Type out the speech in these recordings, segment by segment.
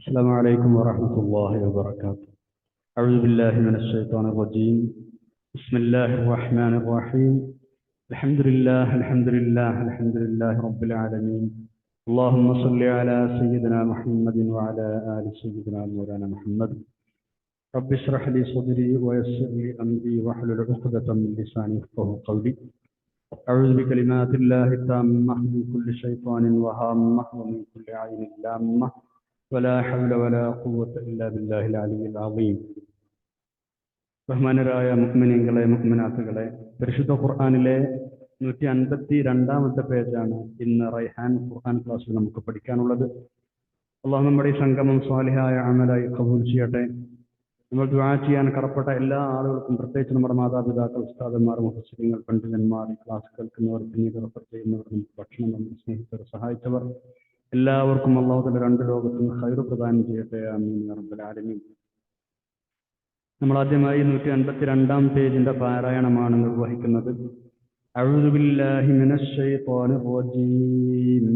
السلام عليكم ورحمة الله وبركاته. أعوذ بالله من الشيطان الرجيم. بسم الله الرحمن الرحيم. الحمد لله الحمد لله الحمد لله رب العالمين. اللهم صل على سيدنا محمد وعلى آل سيدنا مولانا محمد. رب اشرح لي صدري ويسر لي أمري واحلل عقدة من لساني يفقهوا قولي. أعوذ بكلمات الله التامة من كل شيطان وهامة ومن كل عين لامة ولا حول ولا قوة إلا بالله العلي العظيم. ബഹുമാനരായ മുഅ്മിനീങ്ങളെ മുഅ്മിനാത്തുകളെ, പരിശുദ്ധ ഖുർആനിലെ 152ാമത്തെ പേജാണ് ഇന്ന് റൈഹാൻ ഖുർആൻ ക്ലാസ്സിൽ നമുക്ക് പഠിക്കാനുള്ളത്. അള്ളാഹു നമ്മുടെ ഈ സംഗമം സ്വാലിഹായ അമലായി ഖബൂൽ ചെയ്യട്ടെ. നമ്മൾ ദുആ ചെയ്യാൻ കടപ്പെട്ട എല്ലാ ആളുകൾക്കും, പ്രത്യേകിച്ച് നമ്മുടെ മാതാപിതാക്കൾ, ഉസ്താദന്മാർ, മുഫസ്സിരീങ്ങൾ, പണ്ഡിതന്മാർ, ക്ലാസ് കേൾക്കുന്നവർ, പിന്നീട് റെഫർ ചെയ്യുന്നവർ, നമുക്ക് ഭക്ഷണം തന്ന സ്നേഹിതർ, സഹായിച്ചവർ എല്ലാവർക്കും അള്ളാഹു തആല രണ്ട് ലോകത്തും ഖൈർ പ്രദാനം ചെയ്യട്ടെ. ആമീൻ യാ റബ്ബൽ ആലമീൻ. നമ്മൾ ആദ്യമായി 152ാം പേജിന്റെ പാരായണമാണ് നിർവഹിക്കുന്നത്. അഊദു ബില്ലാഹി മിനശ് ശൈത്വാനിർ റജീം.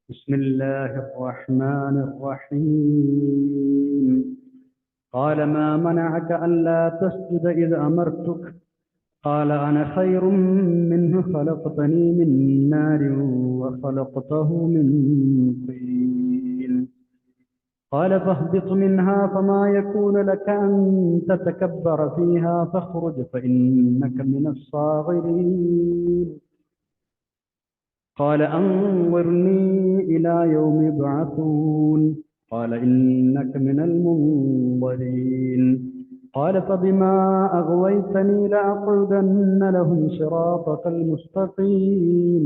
ബിസ്മില്ലാഹിർ റഹ്മാനിർ റഹീം. ഖാല മാ മനഅക അല്ലാ തസ്ജുദ ഇദ് അമർതുക قال أنا خير منه خلقتني من نار وخلقته من طين قال فاهبط منها فما يكون لك أن تتكبر فيها فاخرج فإنك من الصاغرين قال أنظرني إلى يوم يبعثون قال إنك من المنظرين قال فبما أغويتني لأقعدن لهم صراطك المستقيم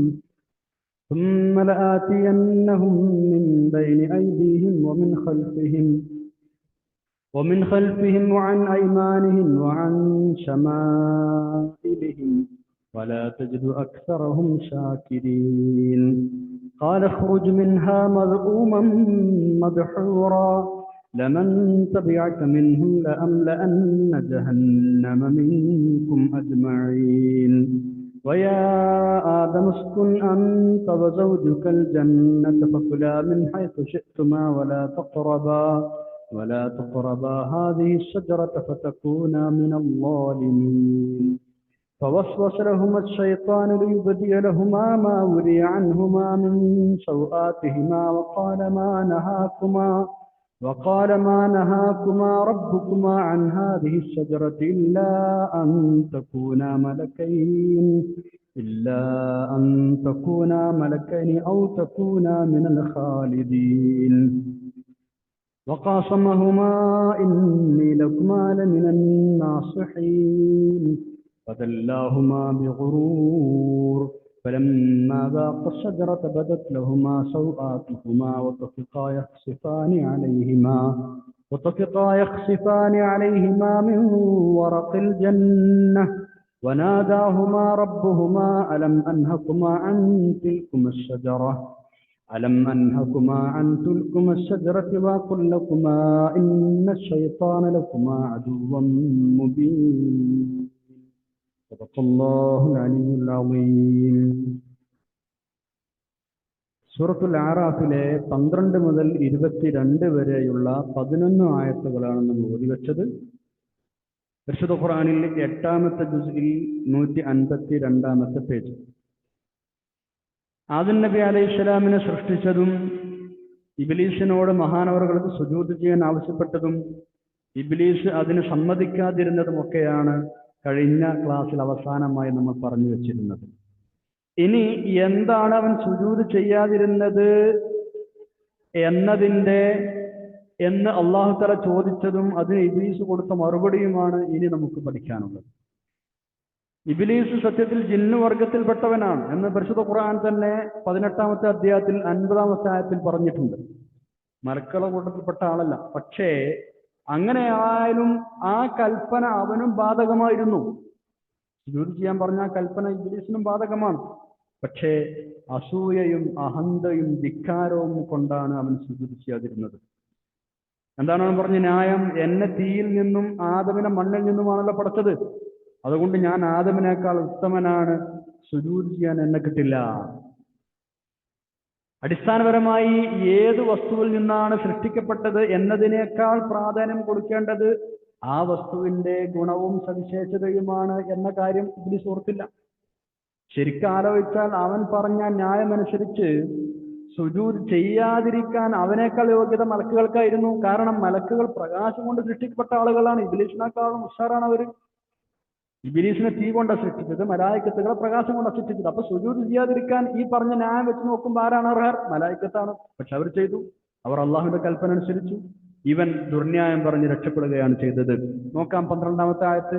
ثم لآتينهم من بين أيديهم ومن خلفهم وعن أيمانهم وعن شمائلهم ولا تجد أكثرهم شاكرين قال اخرج منها مذءوما مدحورا لمن تبعك منهم لأملأن جهنم منكم أجمعين ويا آدم اسكن أنت وزوجك الجنة فكلا من حيث شئتما ولا تقربا هذه الشجرة فتكونا من الظالمين فوسوس لهما الشيطان ليبدي لهما ما وري عنهما من سوآتهما وقال ما نهاكما ربكما عن هذه الشجرة إلا أن تكونا ملكين أو تكونا من الخالدين وقاسمهما إني لكما لمن الناصحين فدلاهما بغرور فلما ذاقا الشجرة بدت لهما سوآتهما وطفقا يخصفان عليهما من ورق الجنة وناداهما ربهما ألم أنهكما عن تلكما الشجرة وأقل لكما إن الشيطان لكما عدو مبين صدق الله العلي العظيم. സൂറത്തുൽ അറാഫിലെ 12 മുതൽ 22 വരെയുള്ള 11 ആയത്തുകളാണ് നമ്മൾ ഓതിവെച്ചത്. പരിശുദ്ധ ഖുർആനിൽ 8ാമത്തെ ജുസ്ഇൽ 152ാമത്തെ പേജ്. ആദം നബി അലൈഹിസ്സലാമിനെ സൃഷ്ടിച്ചതും ഇബ്ലീസിനോട് മഹാനവറുകൾക്ക് സുജൂദ് ചെയ്യാൻ ആവശ്യപ്പെട്ടതും ഇബ്ലീസ് അതിന് സമ്മതിക്കാതിരുന്നതുമൊക്കെയാണ് കഴിഞ്ഞ ക്ലാസ്സിൽ അവസാനമായി നമ്മൾ പറഞ്ഞു വെച്ചിരുന്നത്. ഇനി എന്താണ് അവൻ സുജൂദ് ചെയ്യാതിരുന്നത് എന്ന് അല്ലാഹു തആല ചോദിച്ചതും അതിന് ഇബ്ലീസ് കൊടുത്ത മറുപടിയുമാണ് ഇനി നമുക്ക് പഠിക്കാനുള്ളത്. ഇബ്ലീസ് സത്യത്തിൽ ജിന്ന് വർഗത്തിൽപ്പെട്ടവനാണ് എന്ന് പരിശുദ്ധ ഖുർആൻ തന്നെ 18ാമത്തെ അധ്യായത്തിൽ 50ാമത്തെ ആയത്തിൽ പറഞ്ഞിട്ടുണ്ട്. മലക്കുകളുടെ കൂട്ടത്തിൽപ്പെട്ട ആളല്ല. പക്ഷേ അങ്ങനെ ആയാലും ആ കൽപ്പന അവനും ബാധകമായിരുന്നു. സുജൂദ് ചെയ്യാൻ പറഞ്ഞ ആ കൽപ്പന ഇബ്ലീസിനും ബാധകമാണ്. പക്ഷേ അസൂയയും അഹന്തയും ധിക്കാരവും കൊണ്ടാണ് അവൻ സുജൂദ് ചെയ്യാതിരുന്നത്. എന്താണ് അവൻ പറഞ്ഞ ന്യായം? എന്നെ തീയിൽ നിന്നും ആദമിനെ മണ്ണിൽ നിന്നുമാണല്ലോ പടച്ചത്, അതുകൊണ്ട് ഞാൻ ആദമിനേക്കാൾ ഉത്തമനാണ്, സുജൂദ് ചെയ്യാൻ എന്നെ കിട്ടില്ല. അടിസ്ഥാനപരമായി ഏത് വസ്തുവിൽ നിന്നാണ് സൃഷ്ടിക്കപ്പെട്ടത് എന്നതിനേക്കാൾ പ്രാധാന്യം കൊടുക്കേണ്ടത് ആ വസ്തുവിന്റെ ഗുണവും സവിശേഷതയുമാണ് എന്ന കാര്യം ഇബ്ലീസ് ഓർത്തില്ല. ശരിക്കും ആലോചിച്ചാൽ അവൻ പറഞ്ഞ ന്യായമനുസരിച്ച് സുജൂദ് ചെയ്യാതിരിക്കാൻ അവനേക്കാൾ യോഗ്യത മലക്കുകൾക്കായിരുന്നു. കാരണം മലക്കുകൾ പ്രകാശം കൊണ്ട് സൃഷ്ടിക്കപ്പെട്ട ആളുകളാണ്. ഇബ്ലീസിനേക്കാളും ഉഷാറാണ് അവർ. ഇബ്ലീസിനെ തീ കൊണ്ടാണ് സൃഷ്ടിച്ചത്, മലായിക്കത്തുകളെ പ്രകാശം കൊണ്ടാണ് സൃഷ്ടിച്ചത്. അപ്പൊ സുജൂദ് ചെയ്യാതിരിക്കാൻ ഈ പറഞ്ഞ ന്യായം വെച്ച് നോക്കുമ്പോൾ ആരാണ് അർഹർ? മലായിക്കത്താണ്. പക്ഷെ അവർ ചെയ്തു, അവർ അള്ളാഹുവിന്റെ കൽപ്പന അനുസരിച്ചു. ഇവൻ ദുർന്യായം പറഞ്ഞ് രക്ഷപ്പെടുകയാണ് ചെയ്തത്. നോക്കാം 12ാമത്തെ ആയത്ത്.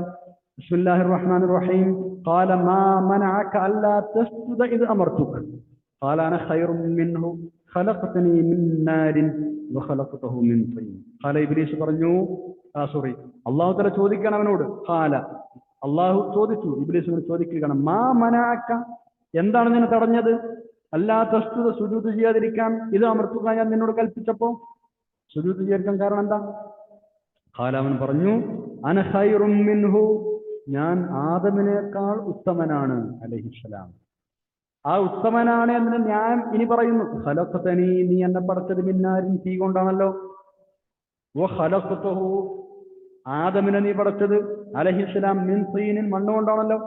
ബിസ്മില്ലാഹിർ റഹ്മാനിർ റഹീം. ഖാല മാ മനഅക അല്ലാ തസ്ജുദ ഇദ് അമർതുക ഖാല അന ഖൈറും മിൻഹു ഖലഖതനി മിൻ നാരിൻ വഖലഖതഹു മിൻ തീൻ. ഖാല ഇബ്ലീസ് പറഞ്ഞു, അല്ലാഹു തആല ചോദിക്കണം അവനോട്. ഖാല അള്ളാഹു ചോദിച്ചു, ഇബ്ലീസിനോട് ചോദിക്കുകയാണ്, മാ മനഅക, എന്താണ് നിന്നെ തടഞ്ഞത്? അല്ലാ തസ്ജുദ, സുജൂദ് ചെയ്യാതിരിക്കാൻ, ഇത് അമർത്തുക, ഞാൻ നിന്നോട് കൽപ്പിച്ചപ്പോ സുജൂദ് ചെയ്യാതിരിക്കാൻ കാരണം എന്താ? ഖാല, അവൻ പറഞ്ഞു, അന ഖൈറും മിൻഹു, ഞാൻ ആദമിനേക്കാൾ ഉത്തമനാണ് അലൈഹിസ്സലാം. ആ ഉത്തമനാണ് എന്നതിന് ന്യായം ഇനി പറയുന്നു. ഖലഖതനി, നീ എന്നെ പടച്ചത് മിന്നാരിൻ, തീ കൊണ്ടാണല്ലോ. വഖലഖതഹു, ആദമിനെ നീ പടച്ചത് അലൈഹിസ്സലാം മിൻ തീനിൻ, മണ്ണ് കൊണ്ടാണല്ലോ.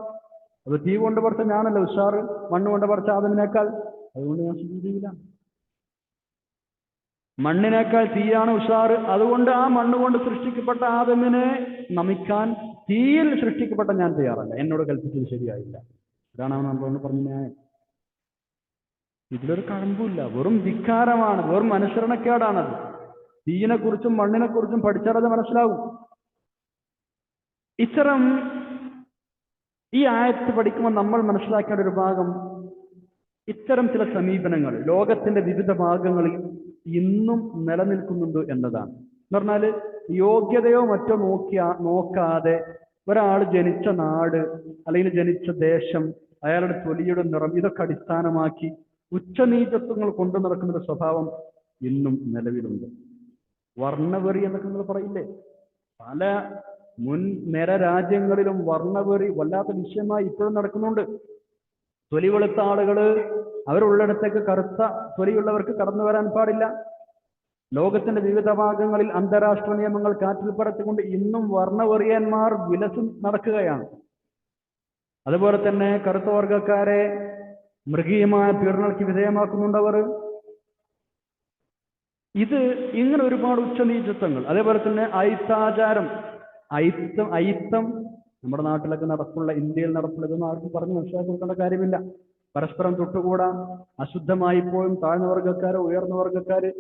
അത് തീ കൊണ്ട് പടച്ച ഞാനല്ലോ ഉഷാറ്, മണ്ണ് കൊണ്ട് പടച്ച ആദമിനേക്കാൾ. അതുകൊണ്ട് ഞാൻ സുജൂദ് ചെയ്യില്ല. മണ്ണിനേക്കാൾ തീയാണ് ഉഷാറ്. അതുകൊണ്ട് ആ മണ്ണ് കൊണ്ട് സൃഷ്ടിക്കപ്പെട്ട ആദമിനെ നമിക്കാൻ തീയിൽ സൃഷ്ടിക്കപ്പെട്ട ഞാൻ തയ്യാറല്ല. എന്നോട് കൽപ്പിച്ചത് ശരിയായില്ല. ഇതാണ് അവൻ നമ്മളോട് പറഞ്ഞ ന്യായം. ഇതിലൊരു കഴമ്പില്ല, വെറും ധിക്കാരമാണ്, വെറും അനുസരണക്കേടാണത്. തീയിനെ കുറിച്ചും മണ്ണിനെ കുറിച്ചും പഠിച്ചാൽ അത് മനസ്സിലാവും. ഇത്തരം ഈ ആയത്ത് പഠിക്കുമ്പോൾ നമ്മൾ മനസ്സിലാക്കേണ്ട ഒരു ഭാഗം, ഇത്തരം ചില സമീപനങ്ങൾ ലോകത്തിന്റെ വിവിധ ഭാഗങ്ങളിൽ ഇന്നും നിലനിൽക്കുന്നുണ്ട് എന്നതാണ്. എന്ന് പറഞ്ഞാൽ യോഗ്യതയോ മറ്റോ നോക്കാതെ ഒരാൾ ജനിച്ച നാട് അല്ലെങ്കിൽ ജനിച്ച ദേശം, അയാളുടെ തൊലിയുടെ നിറം, ഇതൊക്കെ അടിസ്ഥാനമാക്കി ഉച്ചനീചത്വങ്ങൾ കൊണ്ടു നടക്കുന്ന ഒരു സ്വഭാവം ഇന്നും നിലവിലുണ്ട്. വർണ്ണവെറി എന്നൊക്കെ നിങ്ങൾ പറയില്ലേ? പല മുൻ നിര രാജ്യങ്ങളിലും വർണ്ണവെറി വല്ലാത്ത വിഷയമായി ഇപ്പോഴും നടക്കുന്നുണ്ട്. തൊലി വെളുത്ത ആളുകള് അവരുള്ളിടത്തേക്ക് കറുത്ത തൊലിയുള്ളവർക്ക് കടന്നു വരാൻ പാടില്ല. ലോകത്തിന്റെ വിവിധ ഭാഗങ്ങളിൽ അന്താരാഷ്ട്ര നിയമങ്ങൾ കാറ്റിൽ പറത്തിക്കൊണ്ട് ഇന്നും വർണ്ണവെറിയന്മാർ വിലസം നടക്കുകയാണ്. അതുപോലെ തന്നെ കറുത്ത വർഗക്കാരെ മൃഗീയമായ പീഡനങ്ങൾക്ക് വിധേയമാക്കുന്നുണ്ടവർ. ഇത് ഇങ്ങനെ ഒരുപാട് ഉച്ചനീചത്വങ്ങൾ. അതേപോലെ തന്നെ അയിത്താചാരം, അയിത്തം നമ്മുടെ നാട്ടിലൊക്കെ നടപ്പുള്ള, ഇന്ത്യയിൽ നടപ്പുള്ള, ഇതൊന്നും ആർക്കും പറഞ്ഞ് മനസ്സിലാക്കി കൊടുക്കേണ്ട കാര്യമില്ല. പരസ്പരം തൊട്ടുകൂടാ, അശുദ്ധമായി പോയും താഴ്ന്ന വർഗ്ഗക്കാര് ഉയർന്ന വർഗ്ഗക്കാര്,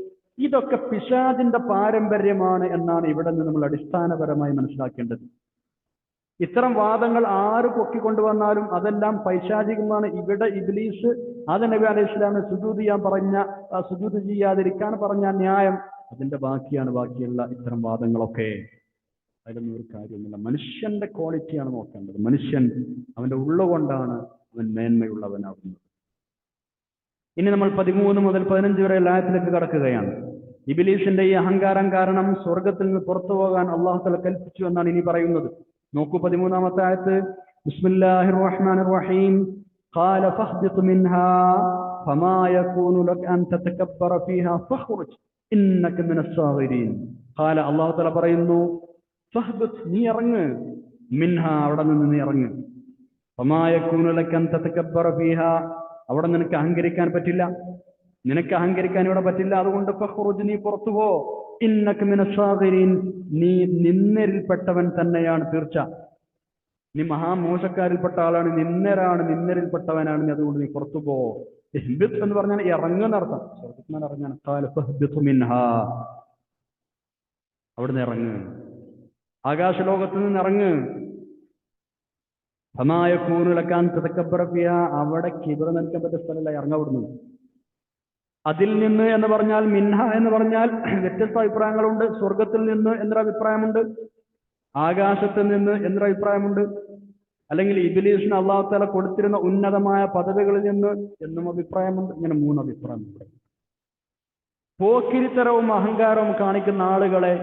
ഇതൊക്കെ പിശാചിന്റെ പാരമ്പര്യമാണ് എന്നാണ് ഇവിടെ നിന്ന് നമ്മൾ അടിസ്ഥാനപരമായി മനസ്സിലാക്കേണ്ടത്. ഇത്തരം വാദങ്ങൾ ആര് പൊക്കിക്കൊണ്ടുവന്നാലും അതെല്ലാം പൈശാചികമാണ്. ഇവിടെ ഇബ്ലീസ് ആദം നബി അലൈഹി ഇസ്ലാമിനെ സുജൂദ് ചെയ്യാതിരിക്കാൻ പറഞ്ഞ ന്യായം അതിന്റെ ബാക്കിയുള്ള ഇത്തരം വാദങ്ങളൊക്കെ. അതിലൊന്നും ഒരു കാര്യമൊന്നുമില്ല. മനുഷ്യന്റെ ക്വാളിറ്റിയാണ് നോക്കേണ്ടത്. മനുഷ്യൻ അവന്റെ ഉള്ളുകൊണ്ടാണ് അവൻ മേന്മയുള്ളവനാകുന്നത്. ഇനി നമ്മൾ 13 മുതൽ 15 വരെ ആയത്തിലേക്ക് കടക്കുകയാണ്. ഇബ്ലീസിന്റെ ഈ അഹങ്കാരം കാരണം സ്വർഗത്തിൽ നിന്ന് പുറത്തു പോകാൻ അല്ലാഹു തആല കൽപ്പിച്ചു എന്നാണ് ഇനി പറയുന്നത്. നോക്കൂ 13ാമത്തെ ആയത്ത്. ബിസ്മില്ലാഹിർ റഹ്മാനിർ റഹീം. ഖാല ഫഹ്ബിത് മിൻഹാ ഫമാ യകൂനു ലക അൻ തതകബ്ബറ ഫീഹാ ഫഖ്റുജ് ഇന്നക മിനസ് സാഗിരീൻ. ഖാല, അല്ലാഹു തആല പറയുന്നു, ഫഹ്ബിത്, നീ ഇറങ്ങ്, മിൻഹാ, അവിടെ നിന്ന് നീ ഇറങ്ങ്. ഫമാ യകൂനു ലക അൻ തതകബ്ബറ ഫീഹാ, അവിടെ നിനക്ക് അഹങ്കരിക്കാൻ പറ്റില്ല. നിനക്ക് അഹങ്കരിക്കാൻ ഇവിടെ പറ്റില്ല. അതുകൊണ്ട് ഫഖ്റുജ്, നീ പുറത്തു പോ. ഇന്നക മിനസ് സാഗിരീൻ, നീ നിന്നരിൽപ്പെട്ടവൻ തന്നെയാണ്, തീർച്ച. നീ മഹാമോശക്കാരിൽപ്പെട്ട ആളാണ്, നിന്നരിൽപ്പെട്ടവനാണ്. അതുകൊണ്ട് നീ പുറത്തു പോ. ഇഹ്ബിത് എന്ന് പറഞ്ഞാൽ ഇറങ്ങുന്നർത്ഥം. സ്വർഗ്ഗത്തിൽ ഇറങ്ങാണ്. ഖാല ഫഹ്ബിത് മിൻഹാ, അവിടുന്ന് ഇറങ്ങ്, ആകാശലോകത്ത് നിന്ന് ഇറങ്ങ്. ഫമാ യകൂനു ലക അൻ തതകബ്ബറ ഫീഹാ, അവിടെ കിബ്ർ നൽകാൻ പറ്റിയ സ്ഥലമല്ല, ഇറങ്ങ അവിടുന്ന്. അതിൽ നിന്ന് എന്ന് പറഞ്ഞാൽ, മിൻഹ എന്ന് പറഞ്ഞാൽ വ്യത്യസ്ത അഭിപ്രായങ്ങളുണ്ട്. സ്വർഗത്തിൽ നിന്ന് എന്നൊരു അഭിപ്രായമുണ്ട്, ആകാശത്തിൽ നിന്ന് എന്നൊരു അഭിപ്രായമുണ്ട്, അല്ലെങ്കിൽ ഇബ്ലീസിന് അല്ലാഹു തആല കൊടുത്തിരുന്ന ഉന്നതമായ പദവികളിൽ നിന്ന് എന്നും അഭിപ്രായമുണ്ട്. ഇങ്ങനെ 3 അഭിപ്രായമുണ്ട്. പോക്കിരിത്തരവും അഹങ്കാരവും കാണിക്കുന്ന ആളുകളെ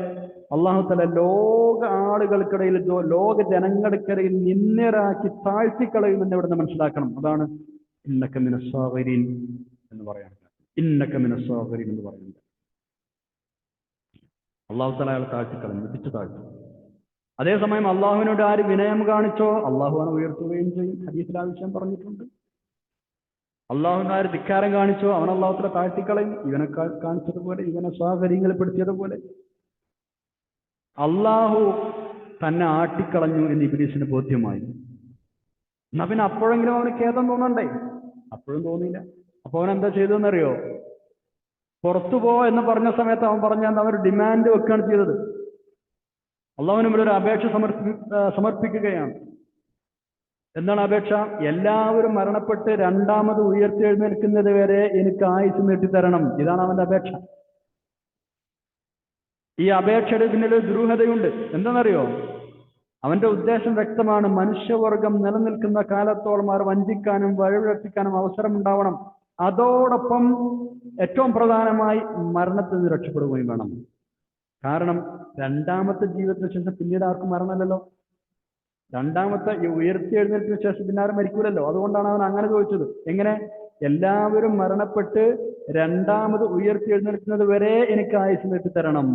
അല്ലാഹു തആല ലോക ആളുകൾക്കിടയിൽ, ലോക ജനങ്ങൾക്കിടയിൽ നിന്നരാക്കി താഴ്ത്തിക്കളയുമെന്ന് ഇവിടുന്ന് മനസ്സിലാക്കണം. അതാണ് ഇന്നക മിനസ് സാഗിരീൻ എന്ന് പറയാൻ. ഇന്നക മിനസ് സാഗിരീൻ എന്ന് പറയുന്നത്. അള്ളാഹു തആല അയാളെ താഴ്ത്തിക്കളഞ്ഞു, ഇടിച്ചു താഴ്ത്തി. അതേസമയം അള്ളാഹുവിനോട് ആര് വിനയം കാണിച്ചോ അള്ളാഹു അവനെ ഉയർത്തുകയും ചെയ്യും. ഹദീസിൽ ആ വിഷയം പറഞ്ഞിട്ടുണ്ട്. അള്ളാഹുവിന് ആര് ധിക്കാരം കാണിച്ചോ അവൻ അള്ളാഹു തആല താഴ്ത്തിക്കളയും. ഇവനെ കാണിച്ചതുപോലെ, ഇവനെ സ്വാധീനപ്പെടുത്തിയതുപോലെ അള്ളാഹു തന്നെ ആട്ടിക്കളഞ്ഞു എന്ന് ഇബ്ലീസിന് ബോധ്യമായി. എന്നാ പിന്നെ അപ്പോഴെങ്കിലും അവന് ഖേദം തോന്നണ്ടേ? അപ്പോഴും തോന്നിയില്ല. അപ്പൊ അവൻ എന്താ ചെയ്തതെന്നറിയോ? പുറത്തു പോ എന്ന് പറഞ്ഞ സമയത്ത് അവൻ പറഞ്ഞാൽ അവർ ഡിമാൻഡ് വെക്കുകയാണ് ചെയ്തത്. അള്ളാഹുവിന് മുമ്പിൽ ഒരു അപേക്ഷ സമർപ്പിക്കുകയാണ്. എന്താണ് അപേക്ഷ? എല്ലാവരും മരണപ്പെട്ട് രണ്ടാമത് ഉയർത്തെഴുന്നേൽക്കുന്നത് വരെ എനിക്ക് ആയുസ് നീട്ടിത്തരണം. ഇതാണ് അവന്റെ അപേക്ഷ. ഈ അപേക്ഷയുടെ പിന്നിൽ ഒരു ദുരൂഹതയുണ്ട്. എന്താണെന്നറിയോ? അവന്റെ ഉദ്ദേശം വ്യക്തമാണ്. മനുഷ്യവർഗം നിലനിൽക്കുന്ന കാലത്തോളം അവർ വഞ്ചിക്കാനും വഴിപിഴപ്പിക്കാനും അവസരം ഉണ്ടാവണം. അതോടൊപ്പം ഏറ്റവും പ്രധാനമായി മരണത്തിൽ നിന്ന് രക്ഷപ്പെടുകയും വേണം. കാരണം രണ്ടാമത്തെ ജീവിതത്തിന് ശേഷം പിന്നീട് ആർക്കും മരണമല്ലല്ലോ. രണ്ടാമത്തെ ഉയർത്തിയെഴുന്നേൽപ്പിന് ശേഷം പിന്നെ ആരും മരിക്കൂലല്ലോ. അതുകൊണ്ടാണ് അവൻ അങ്ങനെ ചോദിച്ചത്. എങ്ങനെ? എല്ലാവരും മരണപ്പെട്ട് രണ്ടാമത് ഉയർത്തിയെഴുന്നേൽക്കുന്നത് വരെ എനിക്ക് ആയുസ് നീട്ടിത്തരണം.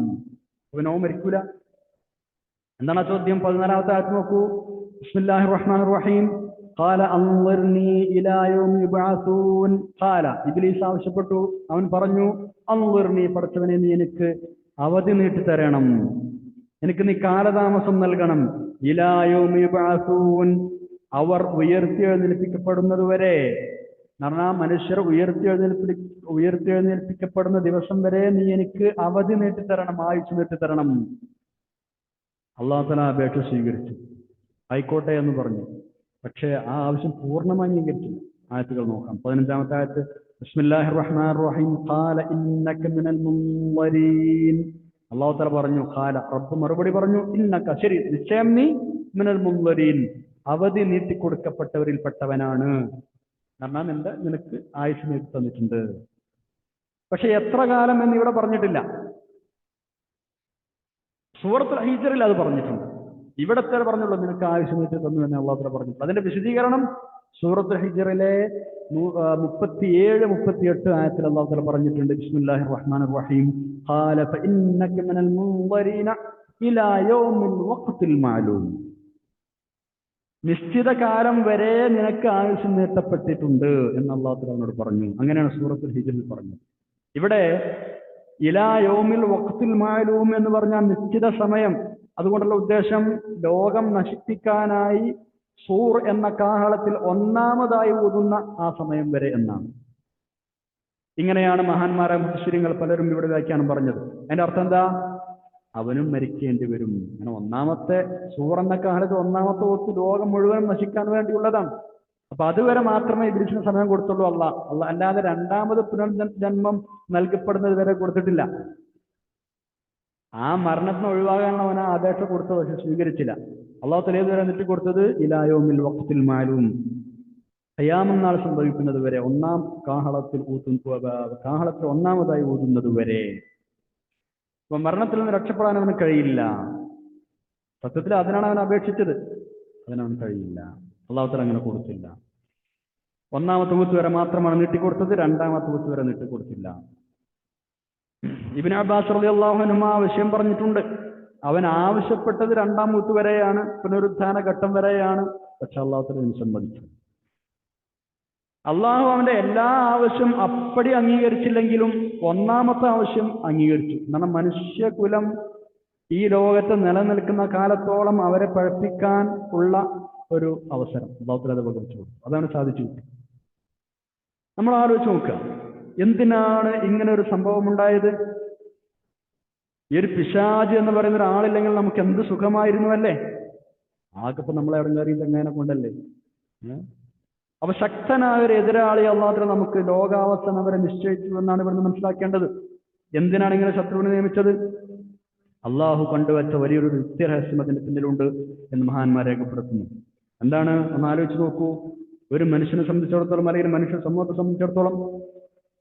അവനോ മരിക്കൂല. എന്താണ് ആ ചോദ്യം? 14-ാമത്തെ ആയത്ത് നോക്കൂ. ബിസ്മില്ലാഹിർ റഹ്മാനിർ റഹീം. ഖാല അൻളിർനി ഇലാ യൗമി യുബ്അസൂൻ. ഖാല, ഇബ്ലീസ് ആവശ്യപ്പെട്ടു. അവൻ പറഞ്ഞു, അൻളിർനി, പടച്ചവനെ നീ എനിക്ക് അവധി നീട്ടിത്തരണം, എനിക്ക് നീ കാലതാമസം നൽകണം. ഇലാ യൗമി യുബ്അസൂൻ, അവർ ഉയർത്തിയെഴുന്നേൽപ്പിക്കപ്പെടുന്നത് വരെ. എന്ന് പറഞ്ഞാൽ മനുഷ്യർ ഉയർത്തിയെഴുന്നേൽപ്പിക്കപ്പെടുന്ന ദിവസം വരെ നീ എനിക്ക് അവധി നീട്ടിത്തരണം, ആയുസ് നീട്ടിത്തരണം. അള്ളാഹു തആല അപേക്ഷ സ്വീകരിച്ചു. ആയിക്കോട്ടെ എന്ന് പറഞ്ഞു. പക്ഷേ ആ ആവശ്യം പൂർണ്ണമായി അംഗീകരിച്ചില്ല. ആയത്തുകൾ നോക്കാം. 15-ാമത്തെ ആയത്ത്. ബിസ്മില്ലാഹിർ റഹ്മാനിർ റഹീം. ഖാല ഇന്നക മിനൽ മുൻളരീൻ. അള്ളാഹു തആല പറഞ്ഞു, ഖാല, റബ്ബ് മറുപടി പറഞ്ഞു, ഇന്നക, ശരി, നിശ്ചയം നീ, മിനൽ മുൻളരീൻ, അവധി നീട്ടിക്കൊടുക്കപ്പെട്ടവരിൽ പെട്ടവനാണ്. കാരണം നിനക്ക് ആയുസ് നീട്ടി തന്നിട്ടുണ്ട്. പക്ഷെ എത്ര കാലം എന്ന് ഇവിടെ പറഞ്ഞിട്ടില്ല. സൂറത്തുൽ ഹിജ്റിൽ അത് പറഞ്ഞിട്ടുണ്ട്. ഇവിടത്തെ പറഞ്ഞുള്ളൂ നിനക്ക് ആയുസ് നീട്ടി തന്നു എന്ന് അള്ളാഹു തആല പറഞ്ഞിട്ടുണ്ട്. അതിന്റെ വിശദീകരണം സൂറത്തുൽ ഹിജ്റിലെ 37-38 ആയത്തിൽ അള്ളാഹു തആല പറഞ്ഞിട്ടുണ്ട്. ബിസ്മില്ലാഹിർ റഹ്മാനിർ റഹീം. ഖാല ഫഇന്നക മിനൽ മുൻളരീന ഇലാ യൗമിൽ വഖ്തിൽ മഅലൂം. നിശ്ചിത കാലം വരെ നിനക്ക് ആയുസ് നീട്ടപ്പെട്ടിട്ടുണ്ട് എന്ന് അള്ളാഹു തആല അവനോട് പറഞ്ഞു. അങ്ങനെയാണ് സൂറത്തുൽ ഹിജ്റിൽ പറഞ്ഞത്. ഇവിടെ ഇലാ യൗമിൽ വഖ്തിൽ മഅലൂം എന്ന് പറഞ്ഞാൽ നിശ്ചിത സമയം. അതുകൊണ്ടുള്ള ഉദ്ദേശം ലോകം നശിപ്പിക്കാനായി സൂർ എന്ന കാഹളത്തിൽ ഒന്നാമതായി ഊതുന്ന ആ സമയം വരെ എന്നാണ്. ഇങ്ങനെയാണ് മഹാന്മാരായ മുഫസ്സിറുകൾ പലരും ഇവിടെ വ്യാഖ്യാനം പറഞ്ഞത്. അതിന്റെ അർത്ഥം എന്താ? അവനും മരിക്കേണ്ടി വരും. അങ്ങനെ ഒന്നാമത്തെ സൂർ എന്ന കാലത്ത് ഒന്നാമത്തെ ഒത്ത് ലോകം മുഴുവൻ നശിക്കാൻ വേണ്ടിയുള്ളതാണ്. അപ്പൊ അതുവരെ മാത്രമേ ഇബ്ലീസിന് സമയം കൊടുത്തുള്ളൂ അള്ളാഹ്. അല്ലാതെ രണ്ടാമത് പുനർജന്മം നൽകപ്പെടുന്നത് വരെ കൊടുത്തിട്ടില്ല. ആ മരണത്തിന് ഒഴിവാകാനുള്ള അവൻ ആ അപേക്ഷ കൊടുത്തത് പക്ഷെ സ്വീകരിച്ചില്ല. അള്ളാഹു തആല ഏതുവരെ നീട്ടി കൊടുത്തത്? ഇലാ യൗമിൽ വഖ്തിൽ മഅലൂം, ഖിയാമത്ത് നാൾ സംഭവിക്കുന്നത് വരെ, ഒന്നാം കാഹളത്തിൽ ഒന്നാമതായി ഊതുന്നത് വരെ. അപ്പൊ മരണത്തിൽ നിന്ന് രക്ഷപ്പെടാൻ അവന് കഴിയില്ല. സത്യത്തിൽ അതിനാണ് അവൻ അപേക്ഷിച്ചത്. അതിനവൻ കഴിയില്ല. അള്ളാഹു തആല അങ്ങനെ കൊടുത്തില്ല. ഒന്നാമത്തെ ഊത്ത് വരെ മാത്രമാണ് നീട്ടിക്കൊടുത്തത്. രണ്ടാമത്തെ ഊത്ത് വരെ നീട്ടിക്കൊടുത്തില്ല. ഇബ്നു അബ്ബാസ് റളിയല്ലാഹു അൻഹു ആ വിഷയം പറഞ്ഞിട്ടുണ്ട്. അവൻ ആവശ്യപ്പെട്ടത് രണ്ടാം ഊത്ത് വരെയാണ്, പുനരുത്ഥാന ഘട്ടം വരെയാണ്. പക്ഷെ അള്ളാഹു തആല സമ്മതിച്ചു. അള്ളാഹു അവന്റെ എല്ലാ ആവശ്യം അപ്പടി അംഗീകരിച്ചില്ലെങ്കിലും ഒന്നാമത്തെ ആവശ്യം അംഗീകരിച്ചു. കാരണം മനുഷ്യകുലം ഈ ലോകത്ത് നിലനിൽക്കുന്ന കാലത്തോളം അവരെ പഴപ്പിക്കാൻ ഉള്ള ഒരു അവസരം അള്ളാഹു തആല ഉപകരിച്ചു കൊടുത്തു. അതാണ് സാധിച്ചു. നമ്മൾ ആലോചിച്ച് നോക്കുക, എന്തിനാണ് ഇങ്ങനെ ഒരു സംഭവം ഉണ്ടായത്? ഈ ഒരു പിശാച് എന്ന് പറയുന്ന ഒരാളില്ലെങ്കിൽ നമുക്ക് എന്ത് സുഖമായിരുന്നു അല്ലേ? ആകെപ്പോ നമ്മളെ ഇടങ്ങേറിയും തെങ്ങേനെ കൊണ്ടല്ലേ. അപ്പൊ ശക്തനായ ഒരു എതിരാളി അള്ളാഹു തആല നമുക്ക് ലോകാവസാനം അവരെ നിശ്ചയിച്ചു എന്നാണ് ഇവിടുന്ന് മനസ്സിലാക്കേണ്ടത്. എന്തിനാണ് ഇങ്ങനെ ശത്രുവിനെ നിയമിച്ചത്? അള്ളാഹു കണ്ടുവച്ച വലിയൊരു നിത്യരഹസ്യം അതിന്റെ പിന്നിലുണ്ട് എന്ന് മഹാന്മാർ രേഖപ്പെടുത്തുന്നു. എന്താണ്? ഒന്ന് ആലോചിച്ച് നോക്കൂ. ഒരു മനുഷ്യനെ സംബന്ധിച്ചിടത്തോളം, അല്ലെങ്കിൽ മനുഷ്യ സമൂഹത്തെ സംബന്ധിച്ചിടത്തോളം,